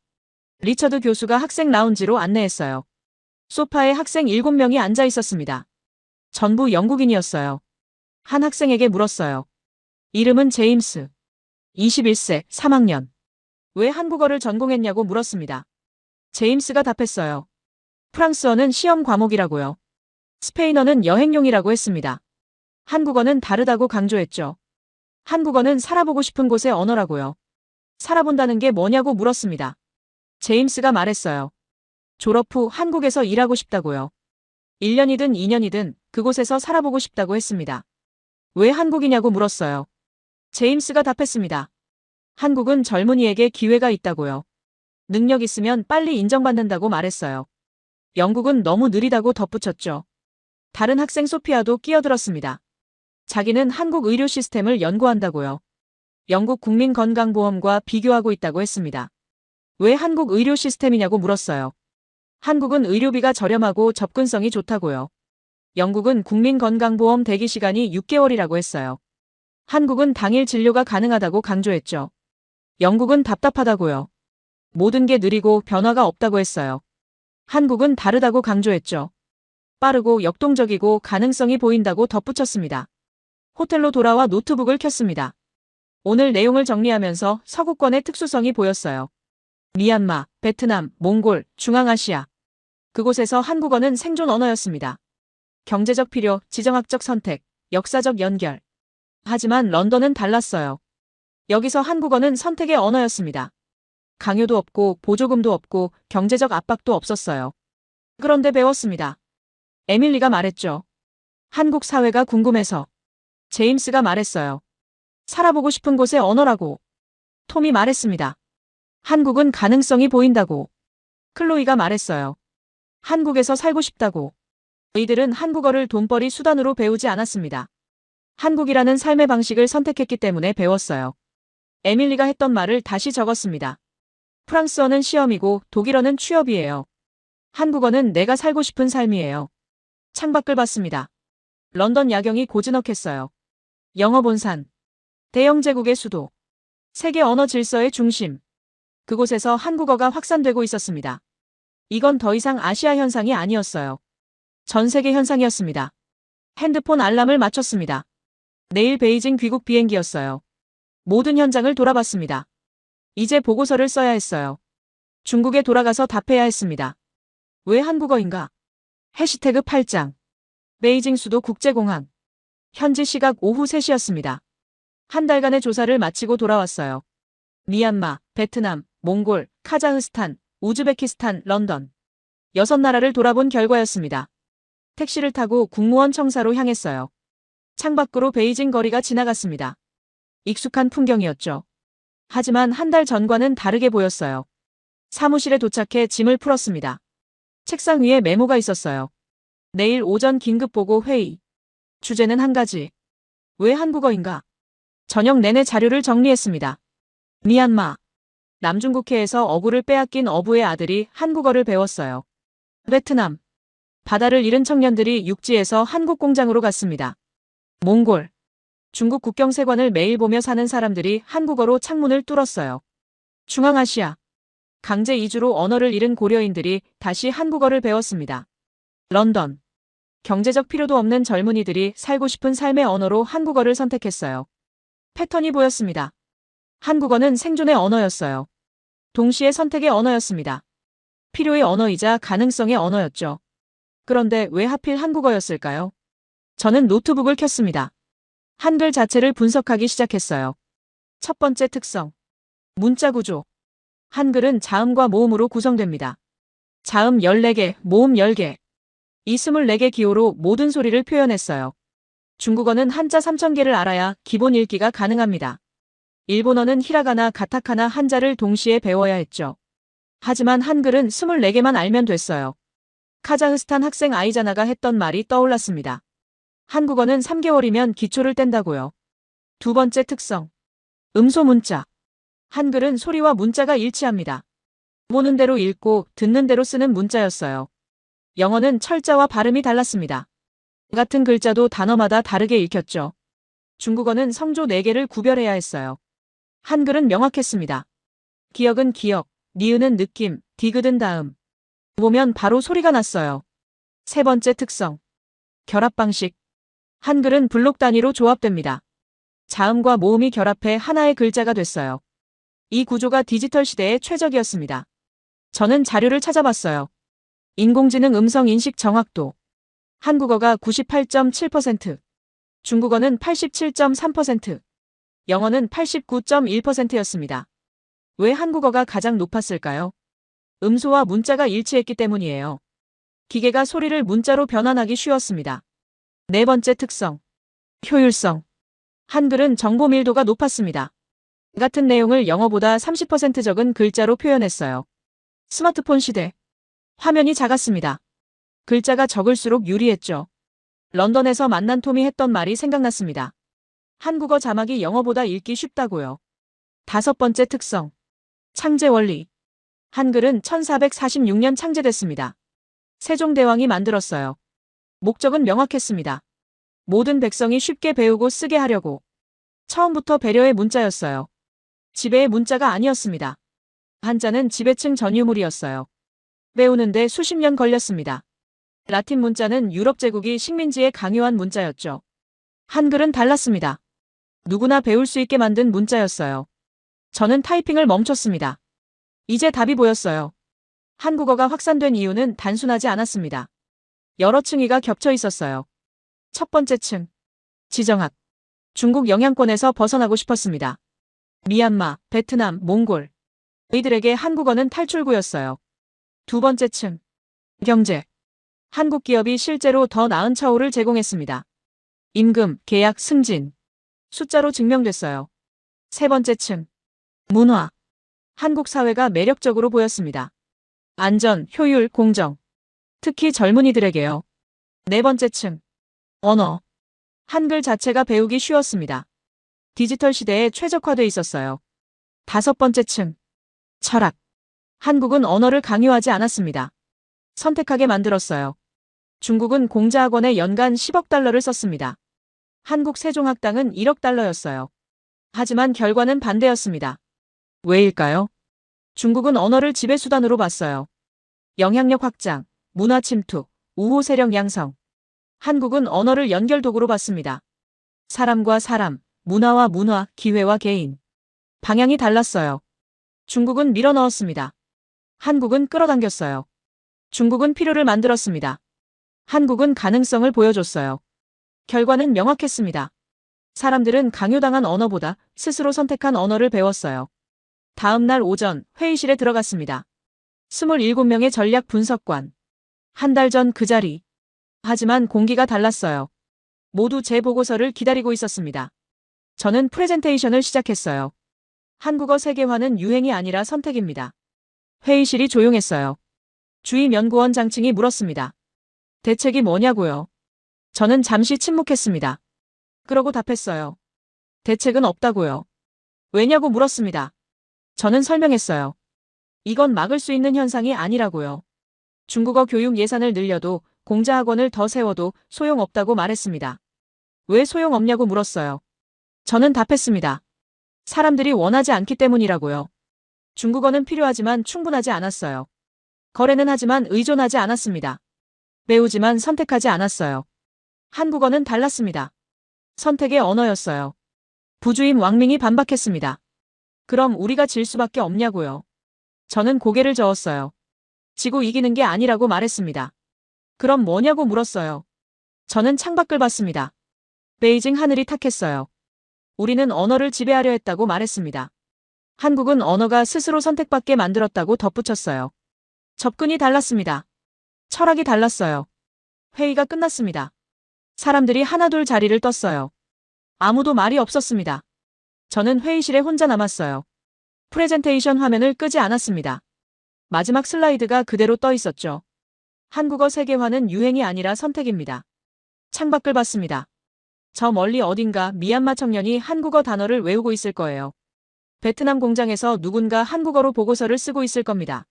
리처드 교수가 학생 라운지로 안내했어요. 소파에 학생 7명이 앉아 있었습니다. 전부 영국인이었어요. 한 학생에게 물었어요. 이름은 제임스. 21세, 3학년. 왜 한국어를 전공했냐고 물었습니다. 제임스가 답했어요. 프랑스어는 시험 과목이라고요. 스페인어는 여행용이라고 했습니다. 한국어는 다르다고 강조했죠. 한국어는 살아보고 싶은 곳의 언어라고요. 살아본다는 게 뭐냐고 물었습니다. 제임스가 말했어요. 졸업 후 한국에서 일하고 싶다고요. 1년이든 2년이든 그곳에서 살아보고 싶다고 했습니다. 왜 한국이냐고 물었어요. 제임스가 답했습니다. 한국은 젊은이에게 기회가 있다고요. 능력 있으면 빨리 인정받는다고 말했어요. 영국은 너무 느리다고 덧붙였죠. 다른 학생 소피아도 끼어들었습니다. 자기는 한국 의료 시스템을 연구한다고요. 영국 국민건강보험과 비교하고 있다고 했습니다. 왜 한국 의료 시스템이냐고 물었어요. 한국은 의료비가 저렴하고 접근성이 좋다고요. 영국은 국민건강보험 대기시간이 6개월이라고 했어요. 한국은 당일 진료가 가능하다고 강조했죠. 영국은 답답하다고요. 모든 게 느리고 변화가 없다고 했어요. 한국은 다르다고 강조했죠. 빠르고 역동적이고 가능성이 보인다고 덧붙였습니다. 호텔로 돌아와 노트북을 켰습니다. 오늘 내용을 정리하면서 서구권의 특수성이 보였어요. 미얀마, 베트남, 몽골, 중앙아시아. 그곳에서 한국어는 생존 언어였습니다. 경제적 필요, 지정학적 선택, 역사적 연결. 하지만 런던은 달랐어요. 여기서 한국어는 선택의 언어였습니다. 강요도 없고 보조금도 없고 경제적 압박도 없었어요. 그런데 배웠습니다. 에밀리가 말했죠. 한국 사회가 궁금해서. 제임스가 말했어요. 살아보고 싶은 곳의 언어라고. 톰이 말했습니다. 한국은 가능성이 보인다고. 클로이가 말했어요. 한국에서 살고 싶다고. 이들은 한국어를 돈벌이 수단으로 배우지 않았습니다. 한국이라는 삶의 방식을 선택했기 때문에 배웠어요. 에밀리가 했던 말을 다시 적었습니다. 프랑스어는 시험이고 독일어는 취업이에요. 한국어는 내가 살고 싶은 삶이에요. 창밖을 봤습니다. 런던 야경이 고즈넉했어요. 영어 본산. 대영 제국의 수도. 세계 언어 질서의 중심. 그곳에서 한국어가 확산되고 있었습니다. 이건 더 이상 아시아 현상이 아니었어요. 전 세계 현상이었습니다. 핸드폰 알람을 맞췄습니다. 내일 베이징 귀국 비행기였어요. 모든 현장을 돌아봤습니다. 이제 보고서를 써야 했어요. 중국에 돌아가서 답해야 했습니다. 왜 한국어인가? 해시태그 8장. 베이징 수도 국제공항. 현지 시각 오후 3시였습니다. 한 달간의 조사를 마치고 돌아왔어요. 미얀마, 베트남, 몽골, 카자흐스탄, 우즈베키스탄, 런던. 6나라를 돌아본 결과였습니다. 택시를 타고 국무원 청사로 향했어요. 창밖으로 베이징 거리가 지나갔습니다. 익숙한 풍경이었죠. 하지만 한 달 전과는 다르게 보였어요. 사무실에 도착해 짐을 풀었습니다. 책상 위에 메모가 있었어요. 내일 오전 긴급보고 회의. 주제는 한 가지. 왜 한국어인가? 저녁 내내 자료를 정리했습니다. 미얀마. 남중국해에서 어구를 빼앗긴 어부의 아들이 한국어를 배웠어요. 베트남. 바다를 잃은 청년들이 육지에서 한국 공장으로 갔습니다. 몽골. 중국 국경세관을 매일 보며 사는 사람들이 한국어로 창문을 뚫었어요. 중앙아시아. 강제 이주로 언어를 잃은 고려인들이 다시 한국어를 배웠습니다. 런던. 경제적 필요도 없는 젊은이들이 살고 싶은 삶의 언어로 한국어를 선택했어요. 패턴이 보였습니다. 한국어는 생존의 언어였어요. 동시에 선택의 언어였습니다. 필요의 언어이자 가능성의 언어였죠. 그런데 왜 하필 한국어였을까요? 저는 노트북을 켰습니다. 한글 자체를 분석하기 시작했어요. 첫 번째 특성. 문자 구조. 한글은 자음과 모음으로 구성됩니다. 자음 14개, 모음 10개. 이 24개 기호로 모든 소리를 표현했어요. 중국어는 한자 3000개를 알아야 기본 읽기가 가능합니다. 일본어는 히라가나, 가타카나 한자를 동시에 배워야 했죠. 하지만 한글은 24개만 알면 됐어요. 카자흐스탄 학생 아이자나가 했던 말이 떠올랐습니다. 한국어는 3개월이면 기초를 뗀다고요. 두 번째 특성. 음소 문자. 한글은 소리와 문자가 일치합니다. 보는 대로 읽고 듣는 대로 쓰는 문자였어요. 영어는 철자와 발음이 달랐습니다. 같은 글자도 단어마다 다르게 읽혔죠. 중국어는 성조 4개를 구별해야 했어요. 한글은 명확했습니다. 기억은 기억, 니은은 느낌, 디귿은 다음. 보면 바로 소리가 났어요. 세 번째 특성. 결합 방식. 한글은 블록 단위로 조합됩니다. 자음과 모음이 결합해 하나의 글자가 됐어요. 이 구조가 디지털 시대의 최적이었습니다. 저는 자료를 찾아봤어요. 인공지능 음성 인식 정확도. 한국어가 98.7%, 중국어는 87.3%, 영어는 89.1%였습니다. 왜 한국어가 가장 높았을까요? 음소와 문자가 일치했기 때문이에요. 기계가 소리를 문자로 변환하기 쉬웠습니다. 네 번째 특성. 효율성. 한글은 정보 밀도가 높았습니다. 같은 내용을 영어보다 30% 적은 글자로 표현했어요. 스마트폰 시대. 화면이 작았습니다. 글자가 적을수록 유리했죠. 런던에서 만난 톰이 했던 말이 생각났습니다. 한국어 자막이 영어보다 읽기 쉽다고요. 다섯 번째 특성. 창제 원리. 한글은 1446년 창제됐습니다. 세종대왕이 만들었어요. 목적은 명확했습니다. 모든 백성이 쉽게 배우고 쓰게 하려고. 처음부터 배려의 문자였어요. 지배의 문자가 아니었습니다. 한자는 지배층 전유물이었어요. 배우는데 수십 년 걸렸습니다. 라틴 문자는 유럽 제국이 식민지에 강요한 문자였죠. 한글은 달랐습니다. 누구나 배울 수 있게 만든 문자였어요. 저는 타이핑을 멈췄습니다. 이제 답이 보였어요. 한국어가 확산된 이유는 단순하지 않았습니다. 여러 층위가 겹쳐 있었어요. 첫 번째 층. 지정학. 중국 영향권에서 벗어나고 싶었습니다. 미얀마, 베트남, 몽골. 이들에게 한국어는 탈출구였어요. 두 번째 층. 경제. 한국 기업이 실제로 더 나은 처우를 제공했습니다. 임금, 계약, 승진. 숫자로 증명됐어요. 세 번째 층. 문화. 한국 사회가 매력적으로 보였습니다. 안전, 효율, 공정. 특히 젊은이들에게요. 네 번째 층. 언어. 한글 자체가 배우기 쉬웠습니다. 디지털 시대에 최적화돼 있었어요. 다섯 번째 층. 철학. 한국은 언어를 강요하지 않았습니다. 선택하게 만들었어요. 중국은 공자학원에 연간 10억 달러를 썼습니다. 한국 세종학당은 1억 달러였어요. 하지만 결과는 반대였습니다. 왜일까요? 중국은 언어를 지배 수단으로 봤어요. 영향력 확장, 문화 침투, 우호 세력 양성. 한국은 언어를 연결 도구로 봤습니다. 사람과 사람, 문화와 문화, 기회와 개인. 방향이 달랐어요. 중국은 밀어넣었습니다. 한국은 끌어당겼어요. 중국은 필요를 만들었습니다. 한국은 가능성을 보여줬어요. 결과는 명확했습니다. 사람들은 강요당한 언어보다 스스로 선택한 언어를 배웠어요. 다음 날 오전 회의실에 들어갔습니다. 27명의 전략 분석관. 한 달 전 그 자리. 하지만 공기가 달랐어요. 모두 제 보고서를 기다리고 있었습니다. 저는 프레젠테이션을 시작했어요. 한국어 세계화는 유행이 아니라 선택입니다. 회의실이 조용했어요. 주임 연구원 장칭이 물었습니다. 대책이 뭐냐고요? 저는 잠시 침묵했습니다. 그러고 답했어요. 대책은 없다고요. 왜냐고 물었습니다. 저는 설명했어요. 이건 막을 수 있는 현상이 아니라고요. 중국어 교육 예산을 늘려도 공자학원을 더 세워도 소용없다고 말했습니다. 왜 소용없냐고 물었어요. 저는 답했습니다. 사람들이 원하지 않기 때문이라고요. 중국어는 필요하지만 충분하지 않았어요. 거래는 하지만 의존하지 않았습니다. 배우지만 선택하지 않았어요. 한국어는 달랐습니다. 선택의 언어였어요. 부주임 왕밍이 반박했습니다. 그럼 우리가 질 수밖에 없냐고요. 저는 고개를 저었어요. 지고 이기는 게 아니라고 말했습니다. 그럼 뭐냐고 물었어요. 저는 창밖을 봤습니다. 베이징 하늘이 탁했어요. 우리는 언어를 지배하려 했다고 말했습니다. 한국은 언어가 스스로 선택받게 만들었다고 덧붙였어요. 접근이 달랐습니다. 철학이 달랐어요. 회의가 끝났습니다. 사람들이 하나둘 자리를 떴어요. 아무도 말이 없었습니다. 저는 회의실에 혼자 남았어요. 프레젠테이션 화면을 끄지 않았습니다. 마지막 슬라이드가 그대로 떠 있었죠. 한국어 세계화는 유행이 아니라 선택입니다. 창밖을 봤습니다. 저 멀리 어딘가 미얀마 청년이 한국어 단어를 외우고 있을 거예요. 베트남 공장에서 누군가 한국어로 보고서를 쓰고 있을 겁니다.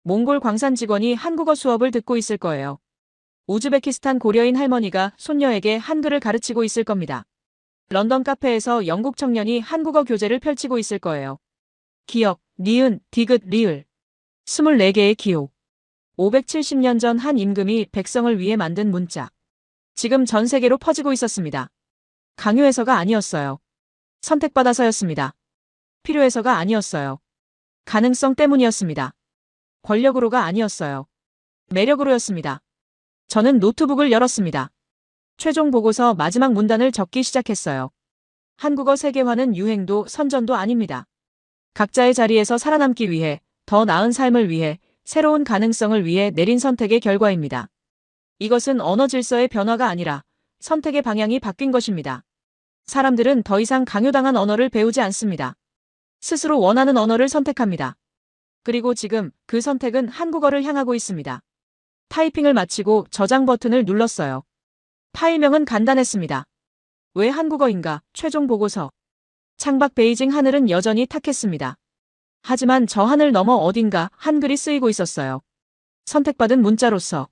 몽골 광산 직원이 한국어 수업을 듣고 있을 거예요. 우즈베키스탄 고려인 할머니가 손녀에게 한글을 가르치고 있을 겁니다. 런던 카페에서 영국 청년이 한국어 교재를 펼치고 있을 거예요. 기역, 니은, 디귿, 리을. 24개의 기호. 570년 전 한 임금이 백성을 위해 만든 문자. 지금 전 세계로 퍼지고 있었습니다. 강요해서가 아니었어요. 선택받아서였습니다. 필요해서가 아니었어요. 가능성 때문이었습니다. 권력으로가 아니었어요. 매력으로였습니다. 저는 노트북을 열었습니다. 최종 보고서 마지막 문단을 적기 시작했어요. 한국어 세계화는 유행도 선전도 아닙니다. 각자의 자리에서 살아남기 위해, 더 나은 삶을 위해, 새로운 가능성을 위해 내린 선택의 결과입니다. 이것은 언어 질서의 변화가 아니라 선택의 방향이 바뀐 것입니다. 사람들은 더 이상 강요당한 언어를 배우지 않습니다. 스스로 원하는 언어를 선택합니다. 그리고 지금 그 선택은 한국어를 향하고 있습니다. 타이핑을 마치고 저장 버튼을 눌렀어요. 파일명은 간단했습니다. 왜 한국어인가? 최종 보고서. 창밖 베이징 하늘은 여전히 탁했습니다. 하지만 저 하늘 너머 어딘가 한글이 쓰이고 있었어요. 선택받은 문자로서.